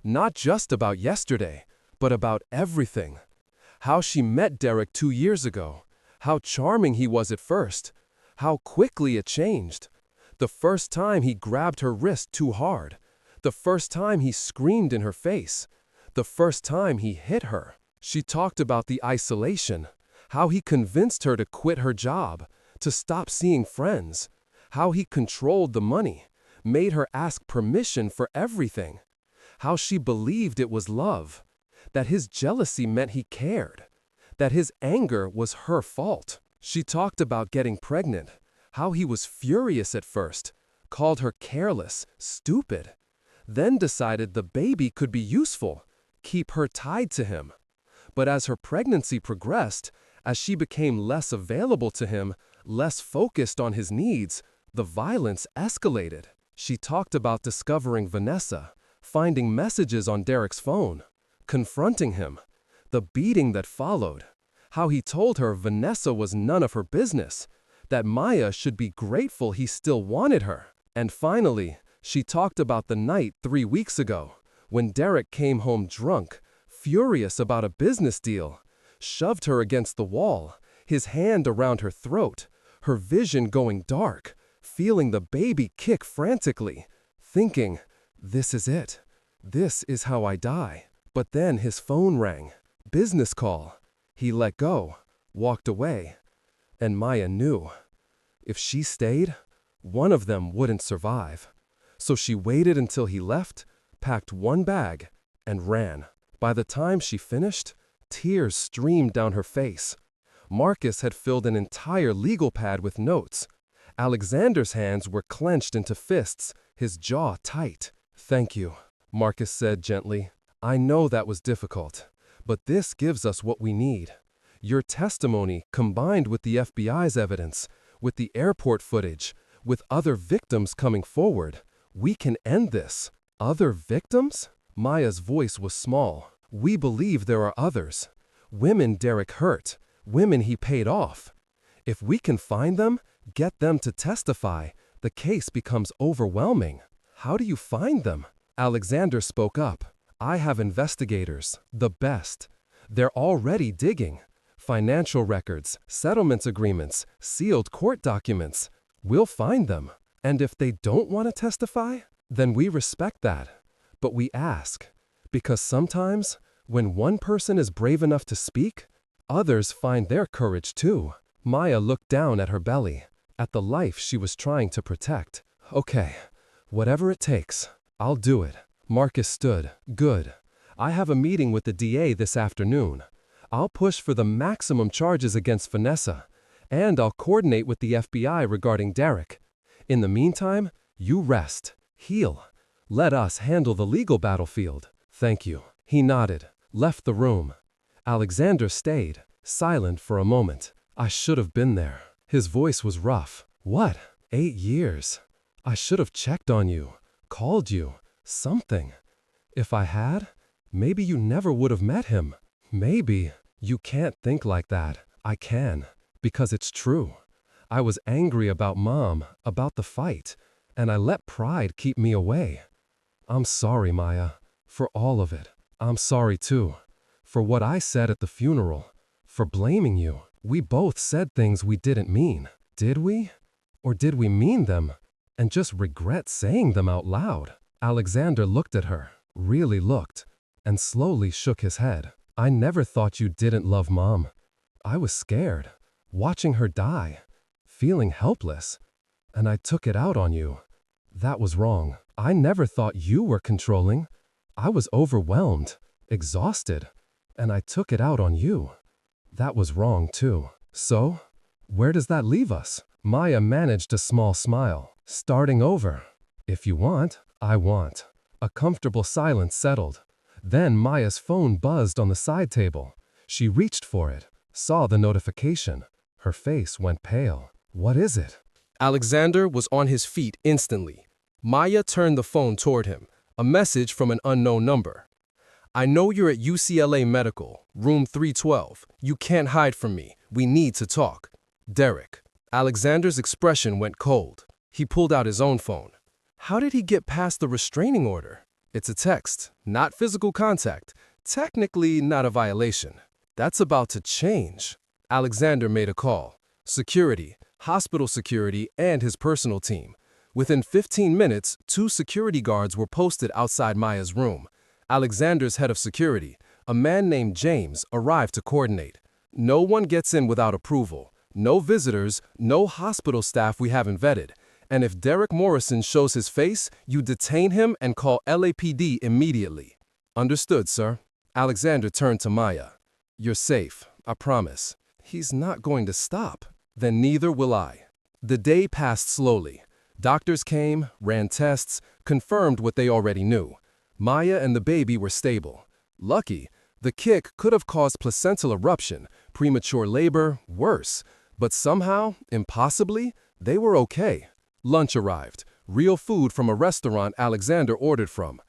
Not just about yesterday, but about everything. How she met Derek 2 years ago. How charming he was at first. How quickly it changed. The first time he grabbed her wrist too hard. The first time he screamed in her face. The first time he hit her. She talked about the isolation. How he convinced her to quit her job, to stop seeing friends. How he controlled the money, made her ask permission for everything. How she believed it was love, that his jealousy meant he cared, that his anger was her fault. She talked about getting pregnant, how he was furious at first, called her careless, stupid, then decided the baby could be useful, keep her tied to him. But as her pregnancy progressed, as she became less available to him, less focused on his needs, the violence escalated. She talked about discovering Vanessa, finding messages on Derek's phone, confronting him, the beating that followed, how he told her Vanessa was none of her business, that Maya should be grateful he still wanted her. And finally, she talked about the night 3 weeks ago, when Derek came home drunk, furious about a business deal, shoved her against the wall, his hand around her throat, her vision going dark, feeling the baby kick frantically, thinking, this is it. This is how I die. But then his phone rang. Business call. He let go, walked away. And Maya knew. If she stayed, one of them wouldn't survive. So she waited until he left, packed one bag, and ran. By the time she finished, tears streamed down her face. Marcus had filled an entire legal pad with notes. Alexander's hands were clenched into fists, his jaw tight. "Thank you," Marcus said gently. "I know that was difficult, but this gives us what we need. Your testimony, combined with the FBI's evidence, with the airport footage, with other victims coming forward, we can end this." "Other victims?" Maya's voice was small. "We believe there are others. Women Derek hurt, women he paid off. If we can find them, get them to testify, the case becomes overwhelming." "How do you find them?" Alexander spoke up. "I have investigators, the best. They're already digging. Financial records, settlement agreements, sealed court documents. We'll find them. And if they don't want to testify, then we respect that. But we ask. Because sometimes, when one person is brave enough to speak, others find their courage too." Maya looked down at her belly, at the life she was trying to protect. "Okay, whatever it takes, I'll do it." Marcus stood. "Good. I have a meeting with the DA this afternoon. I'll push for the maximum charges against Vanessa, and I'll coordinate with the FBI regarding Derek. In the meantime, you rest, heal. Let us handle the legal battlefield. Thank you. He nodded, left the room. Alexander stayed, silent for a moment. I should have been there. His voice was rough. What? 8 years. I should have checked on you, called you, something. If I had, maybe you never would have met him. Maybe. You can't think like that. I can, because it's true. I was angry about Mom, about the fight, and I let pride keep me away. I'm sorry, Maya, for all of it. I'm sorry too, for what I said at the funeral, for blaming you. We both said things we didn't mean. Did we? Or did we mean them and just regret saying them out loud? Alexander looked at her, really looked, and slowly shook his head. I never thought you didn't love Mom. I was scared, watching her die, feeling helpless, and I took it out on you. That was wrong. I never thought you were controlling. I was overwhelmed, exhausted, and I took it out on you. That was wrong too. So, where does that leave us? Maya managed a small smile. Starting over. If you want, I want. A comfortable silence settled. Then Maya's phone buzzed on the side table. She reached for it, saw the notification. Her face went pale. What is it? Alexander was on his feet instantly. Maya turned the phone toward him. A message from an unknown number. I know you're at UCLA Medical, room 312. You can't hide from me. We need to talk. Derek. Alexander's expression went cold. He pulled out his own phone. How did he get past the restraining order? It's a text, not physical contact. Technically not a violation. That's about to change. Alexander made a call. Security, hospital security, and his personal team. Within 15 minutes, 2 security guards were posted outside Maya's room. Alexander's head of security, a man named James, arrived to coordinate. No one gets in without approval. No visitors, no hospital staff we haven't vetted. And if Derek Morrison shows his face, you detain him and call LAPD immediately. Understood, sir. Alexander turned to Maya. You're safe, I promise. He's not going to stop. Then neither will I. The day passed slowly. Doctors came, ran tests, confirmed what they already knew. Maya and the baby were stable. Lucky, the kick could have caused placental eruption, premature labor, worse. But somehow, impossibly, they were okay. Lunch arrived, real food from a restaurant Alexander ordered from.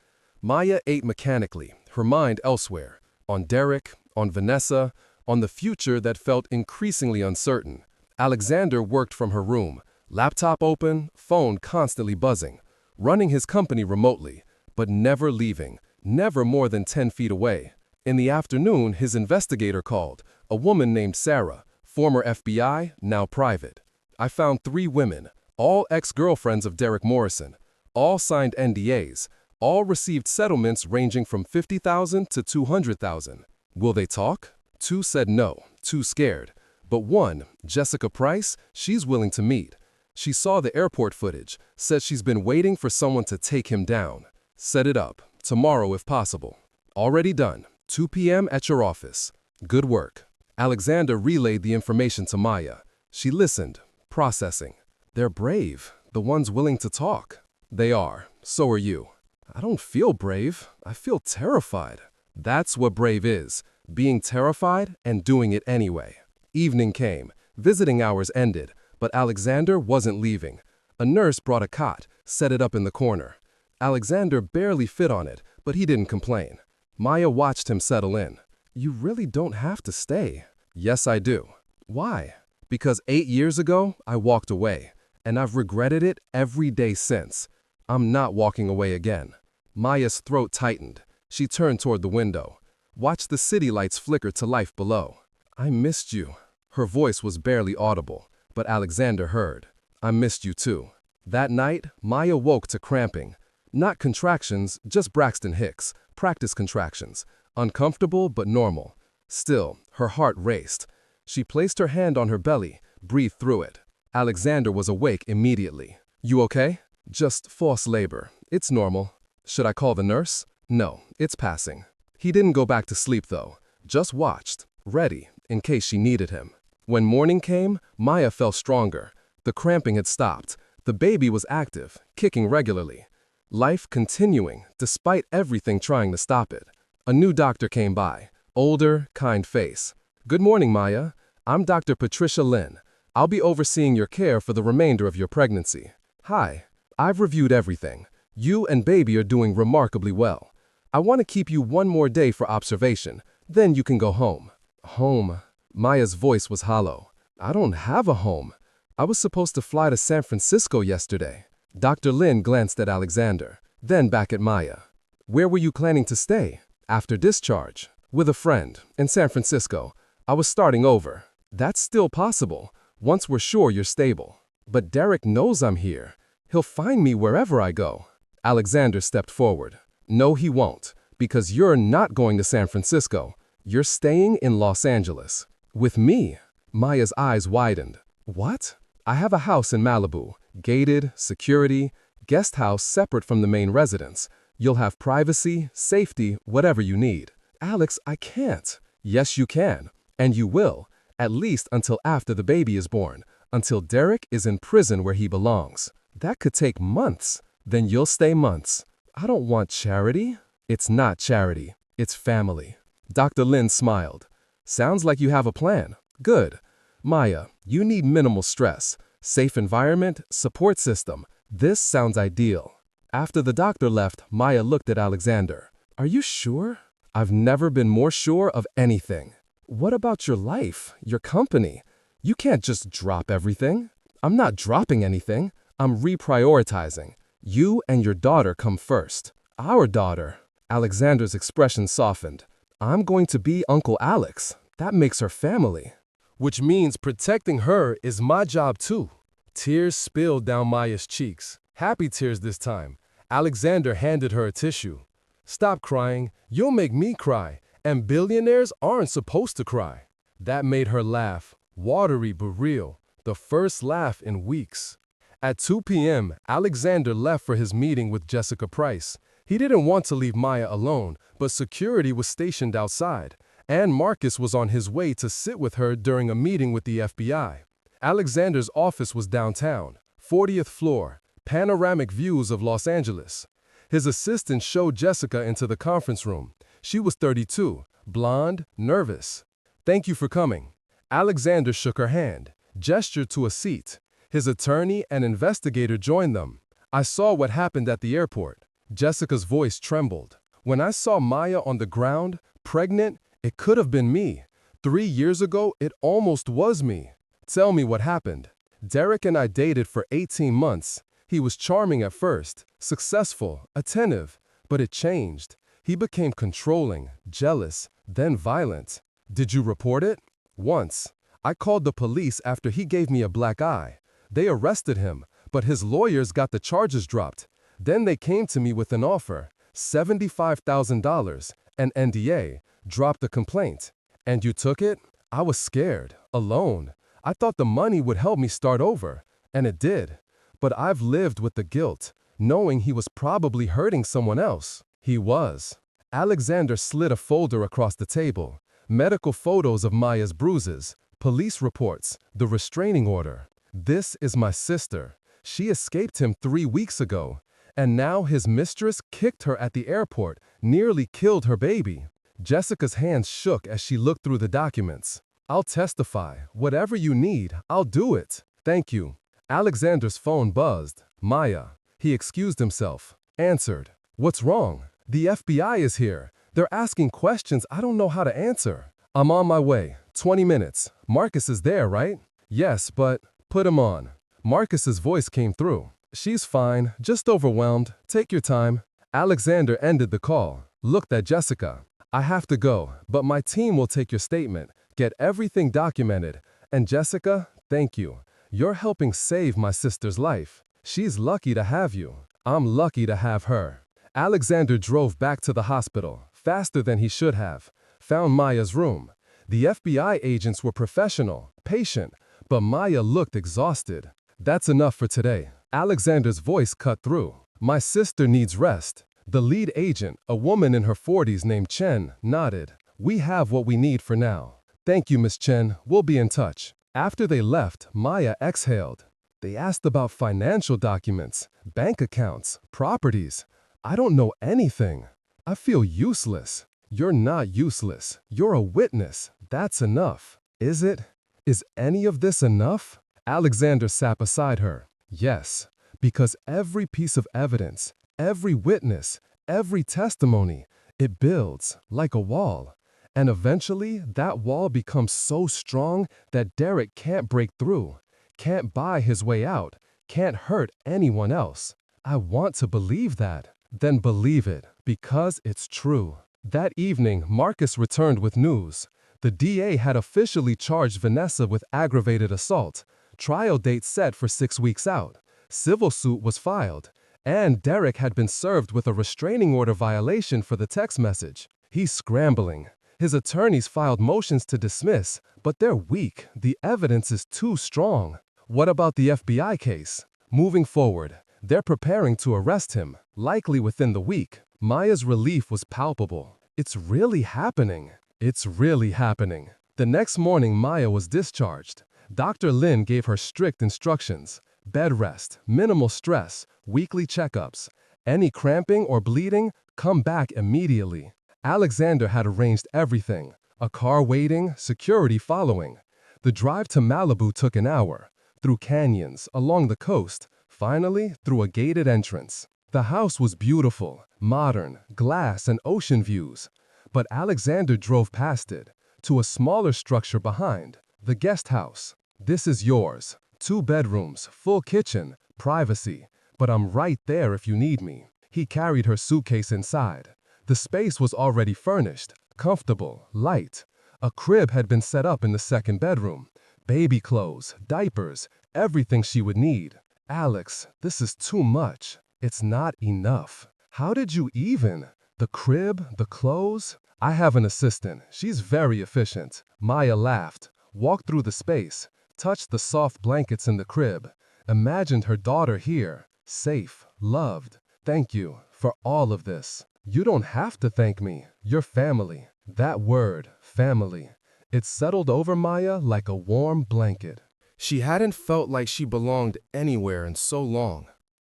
Maya ate mechanically, her mind elsewhere, on Derek, on Vanessa, on the future that felt increasingly uncertain. Alexander worked from her room, laptop open, phone constantly buzzing, running his company remotely, but never leaving, never more than 10 feet away. In the afternoon, his investigator called, a woman named Sarah, former FBI, now private. I found 3 women, all ex-girlfriends of Derek Morrison, all signed NDAs, all received settlements ranging from $50,000 to $200,000. Will they talk? 2 said no, too scared. But one, Jessica Price, she's willing to meet. She saw the airport footage, said she's been waiting for someone to take him down. Set it up, tomorrow if possible. Already done, 2 p.m. at your office. Good work. Alexander relayed the information to Maya. She listened, processing. They're brave, the ones willing to talk. They are, so are you. I don't feel brave, I feel terrified. That's what brave is, being terrified and doing it anyway. Evening came, visiting hours ended, but Alexander wasn't leaving. A nurse brought a cot, set it up in the corner. Alexander barely fit on it, but he didn't complain. Maya watched him settle in. You really don't have to stay. Yes, I do. Why? Because 8 years ago, I walked away, and I've regretted it every day since. I'm not walking away again. Maya's throat tightened. She turned toward the window, watched the city lights flicker to life below. I missed you. Her voice was barely audible, but Alexander heard. I missed you too. That night, Maya woke to cramping. Not contractions, just Braxton Hicks, practice contractions. Uncomfortable but normal. Still, her heart raced. She placed her hand on her belly, breathed through it. Alexander was awake immediately. You okay? Just false labor. It's normal. Should I call the nurse? No, it's passing. He didn't go back to sleep, though, just watched, ready, in case she needed him. When morning came, Maya felt stronger. The cramping had stopped. The baby was active, kicking regularly. Life continuing, despite everything trying to stop it. A new doctor came by. Older, kind face. "Good morning, Maya. I'm Dr. Patricia Lynn. I'll be overseeing your care for the remainder of your pregnancy." "Hi. I've reviewed everything. You and baby are doing remarkably well. I want to keep you one more day for observation. Then you can go home." "Home?" Maya's voice was hollow. "I don't have a home. I was supposed to fly to San Francisco yesterday." Dr. Lin glanced at Alexander, then back at Maya. "Where were you planning to stay? After discharge?" "With a friend, in San Francisco. I was starting over." "That's still possible, once we're sure you're stable." "But Derek knows I'm here. He'll find me wherever I go." Alexander stepped forward. "No, he won't, because you're not going to San Francisco. You're staying in Los Angeles. With me." Maya's eyes widened. "What?" "I have a house in Malibu, gated, security, guest house separate from the main residence. You'll have privacy, safety, whatever you need." "Alex, I can't." "Yes, you can, and you will, at least until after the baby is born, until Derek is in prison where he belongs. That could take months. Then you'll stay months." "I don't want charity." "It's not charity. It's family." Dr. Lin smiled. "Sounds like you have a plan. Good. Maya, you need minimal stress, safe environment, support system. This sounds ideal." After the doctor left, Maya looked at Alexander. "Are you sure?" "I've never been more sure of anything." "What about your life, your company? You can't just drop everything." "I'm not dropping anything. I'm reprioritizing. You and your daughter come first." "Our daughter?" Alexander's expression softened. "I'm going to be Uncle Alex. That makes her family." Which means protecting her is my job too. Tears spilled down Maya's cheeks. Happy tears this time. Alexander handed her a tissue. "Stop crying. You'll make me cry. And billionaires aren't supposed to cry." That made her laugh. Watery but real. The first laugh in weeks. At 2 p.m., Alexander left for his meeting with Jessica Price. He didn't want to leave Maya alone, but security was stationed outside, and Marcus was on his way to sit with her during a meeting with the FBI. Alexander's office was downtown, 40th floor, panoramic views of Los Angeles. His assistant showed Jessica into the conference room. She was 32, blonde, nervous. "Thank you for coming." Alexander shook her hand, gestured to a seat. His attorney and investigator joined them. "I saw what happened at the airport." Jessica's voice trembled. "When I saw Maya on the ground, pregnant, it could have been me. 3 years ago, it almost was me." "Tell me what happened." "Derek and I dated for 18 months. He was charming at first, successful, attentive, but it changed. He became controlling, jealous, then violent." "Did you report it?" "Once. I called the police after he gave me a black eye. They arrested him, but his lawyers got the charges dropped. Then they came to me with an offer, $75,000, an NDA, dropped the complaint." "And you took it?" "I was scared, alone. I thought the money would help me start over, and it did. But I've lived with the guilt, knowing he was probably hurting someone else." "He was." Alexander slid a folder across the table. Medical photos of Maya's bruises, police reports, the restraining order. "This is my sister. She escaped him 3 weeks ago. And now his mistress kicked her at the airport, nearly killed her baby." Jessica's hands shook as she looked through the documents. "I'll testify. Whatever you need, I'll do it." "Thank you." Alexander's phone buzzed. "Maya." He excused himself. Answered. "What's wrong?" "The FBI is here. They're asking questions I don't know how to answer." "I'm on my way. 20 minutes. Marcus is there, right?" "Yes, but..." "Put him on." Marcus's voice came through. "She's fine, just overwhelmed. Take your time." Alexander ended the call, looked at Jessica. "I have to go, but my team will take your statement, get everything documented. And Jessica, thank you. You're helping save my sister's life. She's lucky to have you. I'm lucky to have her." Alexander drove back to the hospital, faster than he should have. Found Maya's room. The FBI agents were professional, patient, but Maya looked exhausted. "That's enough for today." Alexander's voice cut through. "My sister needs rest. The lead agent, a woman in her 40s named Chen, nodded. "We have what we need for now. Thank you, Miss Chen. We'll be in touch." After they left, Maya exhaled. They asked about financial documents, bank accounts, properties. I don't know anything. I feel useless. You're not useless. You're a witness. That's enough. Is it? Is any of this enough? Alexander sat beside her. Yes, because every piece of evidence, every witness, every testimony, it builds like a wall. And eventually, that wall becomes so strong that Derek can't break through, can't buy his way out, can't hurt anyone else. I want to believe that. Then believe it, because it's true. That evening, Marcus returned with news. The DA had officially charged Vanessa with aggravated assault. Trial date set for 6 weeks out. Civil suit was filed. And Derek had been served with a restraining order violation for the text message. He's scrambling. His attorneys filed motions to dismiss, but they're weak. The evidence is too strong. What about the FBI case? Moving forward, they're preparing to arrest him, likely within the week. Maya's relief was palpable. It's really happening. It's really happening. The next morning, Maya was discharged. Dr. Lin gave her strict instructions. Bed rest, minimal stress, weekly checkups. Any cramping or bleeding, come back immediately. Alexander had arranged everything. A car waiting, security following. The drive to Malibu took an hour. Through canyons, along the coast, finally through a gated entrance. The house was beautiful, modern, glass and ocean views. But Alexander drove past it, to a smaller structure behind, the guest house. "This is yours. 2 bedrooms, full kitchen, privacy. But I'm right there if you need me." He carried her suitcase inside. The space was already furnished, comfortable, light. A crib had been set up in the second bedroom. Baby clothes, diapers, everything she would need. "Alex, this is too much. It's not enough. How did you even? The crib, the clothes?" "I have an assistant. She's very efficient." Maya laughed, walked through the space, touched the soft blankets in the crib, imagined her daughter here, safe, loved. "Thank you for all of this." "You don't have to thank me. You're family." That word, family, it settled over Maya like a warm blanket. She hadn't felt like she belonged anywhere in so long.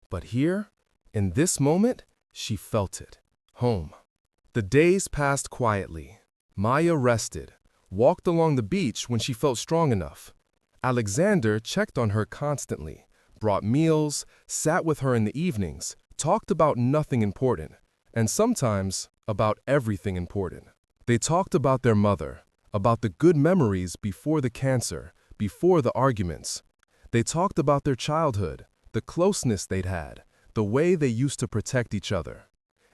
But here, in this moment, she felt it. Home. The days passed quietly. Maya rested, walked along the beach when she felt strong enough. Alexander checked on her constantly, brought meals, sat with her in the evenings, talked about nothing important, and sometimes about everything important. They talked about their mother, about the good memories before the cancer, before the arguments. They talked about their childhood, the closeness they'd had, the way they used to protect each other.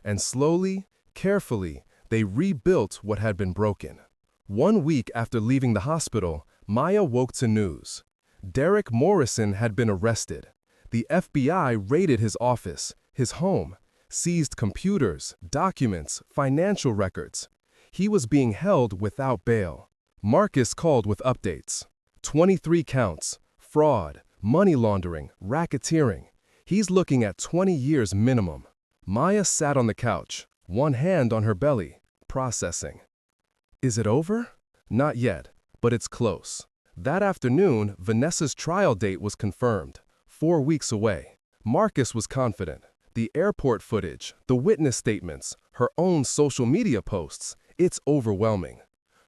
And slowly, carefully, they rebuilt what had been broken. 1 week after leaving the hospital, Maya woke to news. Derek Morrison had been arrested. The FBI raided his office, his home, seized computers, documents, financial records. He was being held without bail. Marcus called with updates. 23 counts, fraud, money laundering, racketeering. He's looking at 20 years minimum. Maya sat on the couch, one hand on her belly, processing. Is it over? Not yet, but it's close. That afternoon, Vanessa's trial date was confirmed, 4 weeks away. Marcus was confident. The airport footage, the witness statements, her own social media posts, it's overwhelming.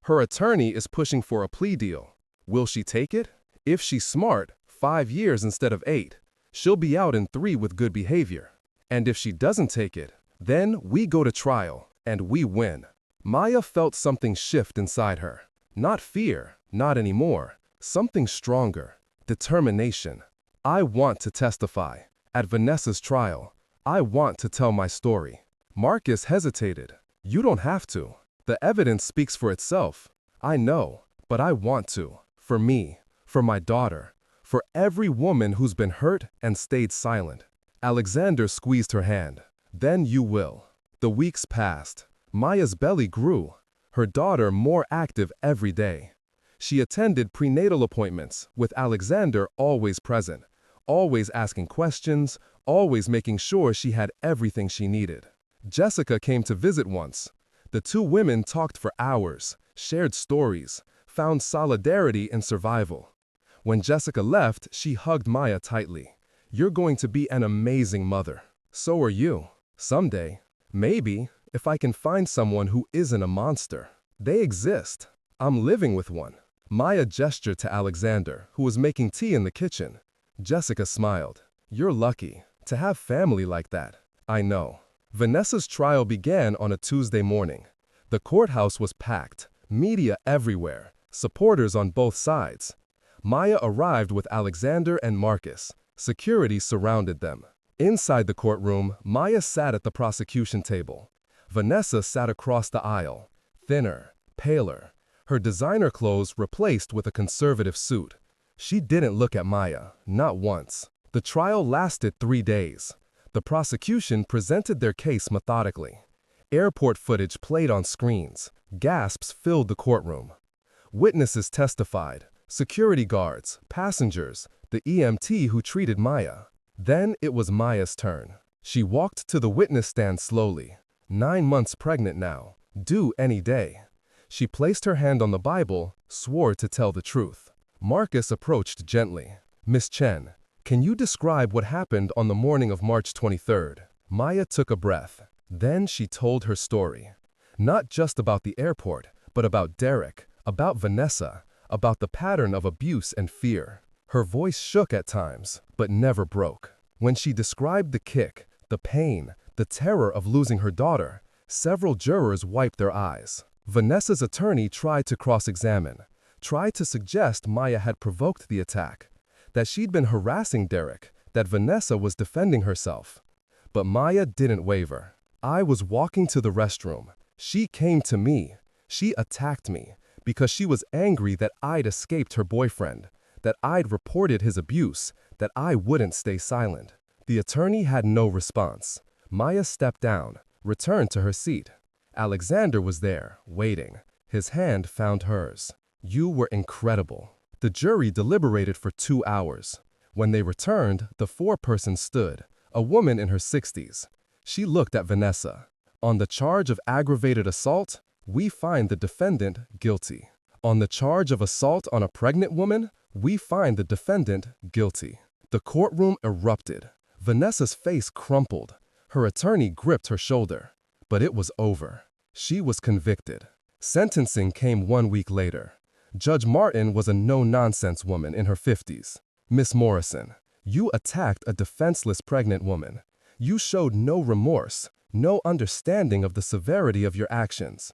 Her attorney is pushing for a plea deal. Will she take it? If she's smart, 5 years instead of 8. She'll be out in 3 with good behavior. And if she doesn't take it, then we go to trial, and we win. Maya felt something shift inside her. Not fear, not anymore. Something stronger. Determination. I want to testify. At Vanessa's trial, I want to tell my story. Marcus hesitated. You don't have to. The evidence speaks for itself. I know, but I want to. For me, for my daughter, for every woman who's been hurt and stayed silent. Alexander squeezed her hand. Then you will. The weeks passed. Maya's belly grew. Her daughter more active every day. She attended prenatal appointments, with Alexander always present, always asking questions, always making sure she had everything she needed. Jessica came to visit once. The two women talked for hours, shared stories, found solidarity in survival. When Jessica left, she hugged Maya tightly. "You're going to be an amazing mother. So are you. Someday. Maybe, if I can find someone who isn't a monster. They exist. I'm living with one." Maya gestured to Alexander, who was making tea in the kitchen. Jessica smiled. "You're lucky to have family like that." "I know." Vanessa's trial began on a Tuesday morning. The courthouse was packed, media everywhere, supporters on both sides. Maya arrived with Alexander and Marcus. Security surrounded them. Inside the courtroom, Maya sat at the prosecution table. Vanessa sat across the aisle, thinner, paler, her designer clothes replaced with a conservative suit. She didn't look at Maya, not once. The trial lasted 3 days. The prosecution presented their case methodically. Airport footage played on screens. Gasps filled the courtroom. Witnesses testified, security guards, passengers, the EMT who treated Maya. Then it was Maya's turn. She walked to the witness stand slowly. 9 months pregnant now, due any day. She placed her hand on the Bible, swore to tell the truth. Marcus approached gently. "Miss Chen, can you describe what happened on the morning of March 23rd? Maya took a breath. Then she told her story. Not just about the airport, but about Derek, about Vanessa, about the pattern of abuse and fear. Her voice shook at times, but never broke. When she described the kick, the pain, the terror of losing her daughter, several jurors wiped their eyes. Vanessa's attorney tried to cross-examine, tried to suggest Maya had provoked the attack, that she'd been harassing Derek, that Vanessa was defending herself. But Maya didn't waver. "I was walking to the restroom. She came to me. She attacked me because she was angry that I'd escaped her boyfriend, that I'd reported his abuse, that I wouldn't stay silent." The attorney had no response. Maya stepped down, returned to her seat. Alexander was there, waiting. His hand found hers. "You were incredible." The jury deliberated for 2 hours. When they returned, the foreperson stood, a woman in her 60s. She looked at Vanessa. "On the charge of aggravated assault, we find the defendant guilty. On the charge of assault on a pregnant woman, we find the defendant guilty." The courtroom erupted. Vanessa's face crumpled. Her attorney gripped her shoulder. But it was over. She was convicted. Sentencing came 1 week later. Judge Martin was a no-nonsense woman in her 50s. "Miss Morrison, you attacked a defenseless pregnant woman. You showed no remorse, no understanding of the severity of your actions.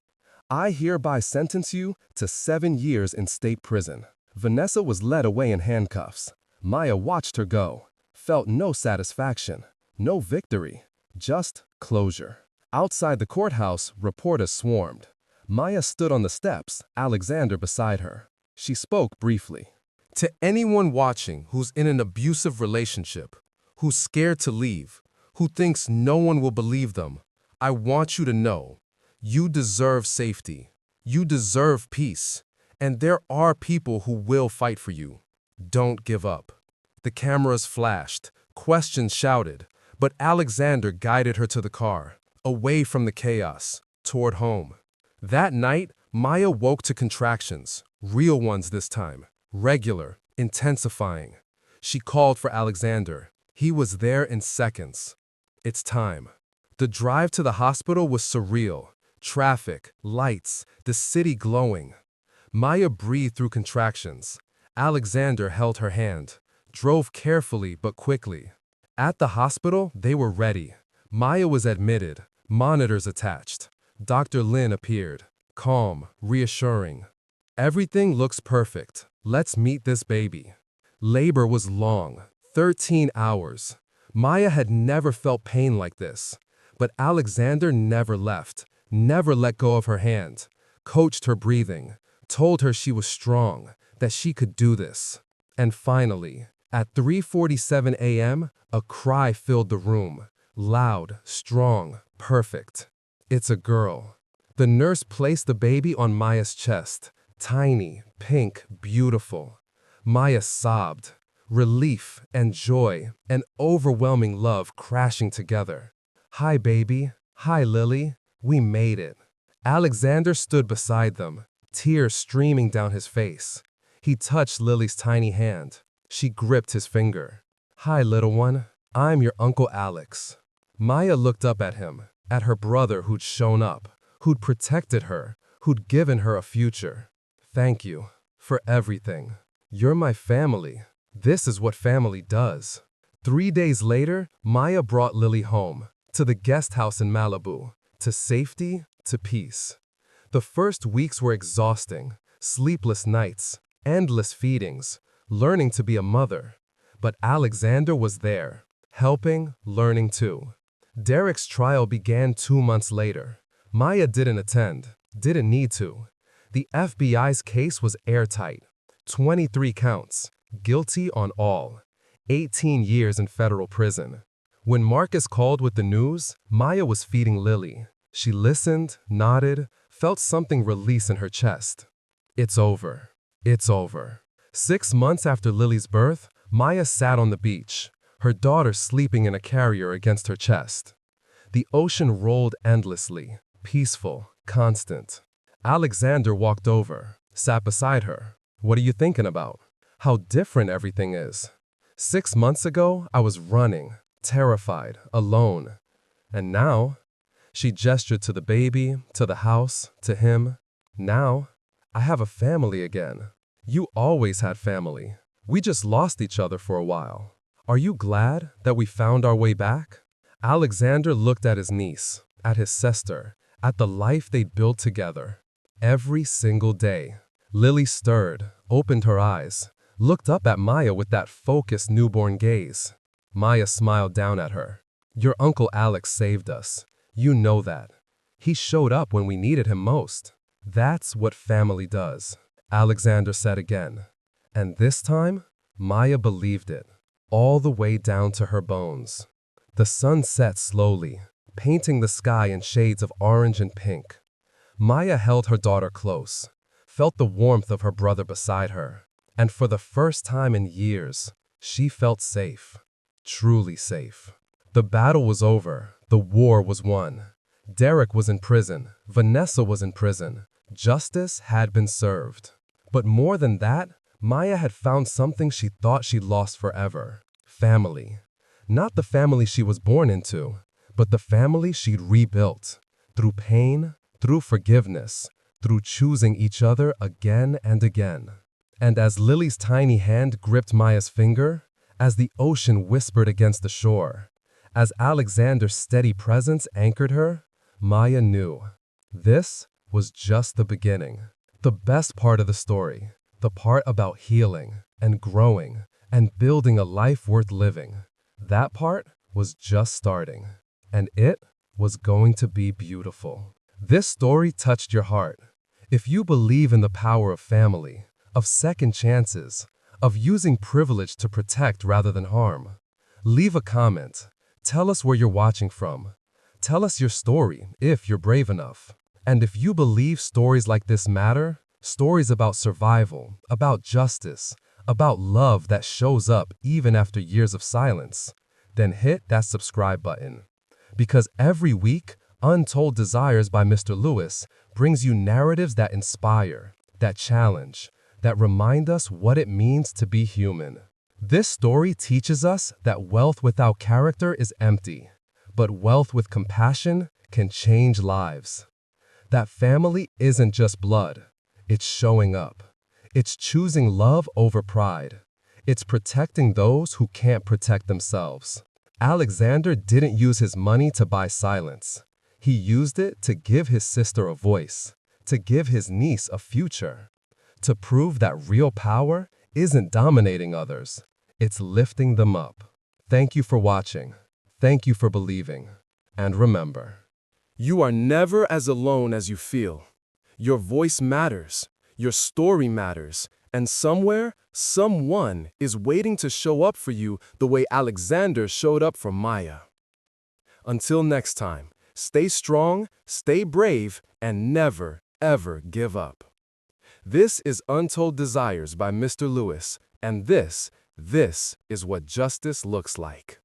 I hereby sentence you to 7 years in state prison." Vanessa was led away in handcuffs. Maya watched her go, felt no satisfaction, no victory, just closure. Outside the courthouse, reporters swarmed. Maya stood on the steps, Alexander beside her. She spoke briefly. "To anyone watching who's in an abusive relationship, who's scared to leave, who thinks no one will believe them, I want you to know, you deserve safety. You deserve peace. And there are people who will fight for you. Don't give up." The cameras flashed, questions shouted, but Alexander guided her to the car, away from the chaos, toward home. That night, Maya woke to contractions, real ones this time, regular, intensifying. She called for Alexander. He was there in seconds. It's time. The drive to the hospital was surreal. Traffic, lights, the city glowing. Maya breathed through contractions. Alexander held her hand, drove carefully but quickly. At the hospital, they were ready. Maya was admitted, monitors attached. Dr. Lin appeared, calm, reassuring. "Everything looks perfect. Let's meet this baby." Labor was long, 13 hours. Maya had never felt pain like this. But Alexander never left, never let go of her hand, coached her breathing, told her she was strong, that she could do this. And finally, at 3:47 a.m., a cry filled the room. Loud, strong, perfect. "It's a girl." The nurse placed the baby on Maya's chest. Tiny, pink, beautiful. Maya sobbed. Relief and joy and overwhelming love crashing together. "Hi, baby." "Hi, Lily. We made it." Alexander stood beside them, tears streaming down his face. He touched Lily's tiny hand. She gripped his finger. "Hi, little one. I'm your Uncle Alex." Maya looked up at him, at her brother who'd shown up, who'd protected her, who'd given her a future. "Thank you for everything. You're my family. This is what family does." 3 days later, Maya brought Lily home, to the guest house in Malibu, to safety, to peace. The first weeks were exhausting, sleepless nights, endless feedings, learning to be a mother. But Alexander was there, helping, learning too. Derek's trial began 2 months later. Maya didn't attend, didn't need to. The FBI's case was airtight. 23 counts, guilty on all. 18 years in federal prison. When Marcus called with the news, Maya was feeding Lily. She listened, nodded, felt something release in her chest. It's over. It's over. 6 months after Lily's birth, Maya sat on the beach, her daughter sleeping in a carrier against her chest. The ocean rolled endlessly, peaceful, constant. Alexander walked over, sat beside her. "What are you thinking about? How different everything is. 6 months ago, I was running, terrified, alone. And now," she gestured to the baby, to the house, to him. "Now, I have a family again. You always had family. We just lost each other for a while. Are you glad that we found our way back?" Alexander looked at his niece, at his sister, at the life they'd built together. Every single day. Lily stirred, opened her eyes, looked up at Maya with that focused newborn gaze. Maya smiled down at her. "Your Uncle Alex saved us. You know that. He showed up when we needed him most. That's what family does," Alexander said again. And this time, Maya believed it, all the way down to her bones. The sun set slowly, painting the sky in shades of orange and pink. Maya held her daughter close, felt the warmth of her brother beside her, and for the first time in years, she felt safe, truly safe. The battle was over, the war was won. Derek was in prison, Vanessa was in prison, justice had been served. But more than that, Maya had found something she thought she'd lost forever: family. Not the family she was born into, but the family she'd rebuilt, through pain, through forgiveness, through choosing each other again and again. And as Lily's tiny hand gripped Maya's finger, as the ocean whispered against the shore, as Alexander's steady presence anchored her, Maya knew this was just the beginning. The best part of the story, the part about healing and growing and building a life worth living, that part was just starting, and it was going to be beautiful. This story touched your heart. If you believe in the power of family, of second chances, of using privilege to protect rather than harm, leave a comment. Tell us where you're watching from. Tell us your story if you're brave enough. And if you believe stories like this matter, stories about survival, about justice, about love that shows up even after years of silence, then hit that subscribe button. Because every week, Untold Desires by Mr. Lewis brings you narratives that inspire, that challenge, that remind us what it means to be human. This story teaches us that wealth without character is empty, but wealth with compassion can change lives. That family isn't just blood, it's showing up. It's choosing love over pride. It's protecting those who can't protect themselves. Alexander didn't use his money to buy silence. He used it to give his sister a voice, to give his niece a future, to prove that real power isn't dominating others, it's lifting them up. Thank you for watching. Thank you for believing. And remember, You are never as alone as you feel. Your voice matters, your story matters, and somewhere, someone is waiting to show up for you the way Alexander showed up for Maya. Until next time, stay strong, stay brave, and never, ever give up. This is Untold Desires by Mr. Lewis, and this is what justice looks like.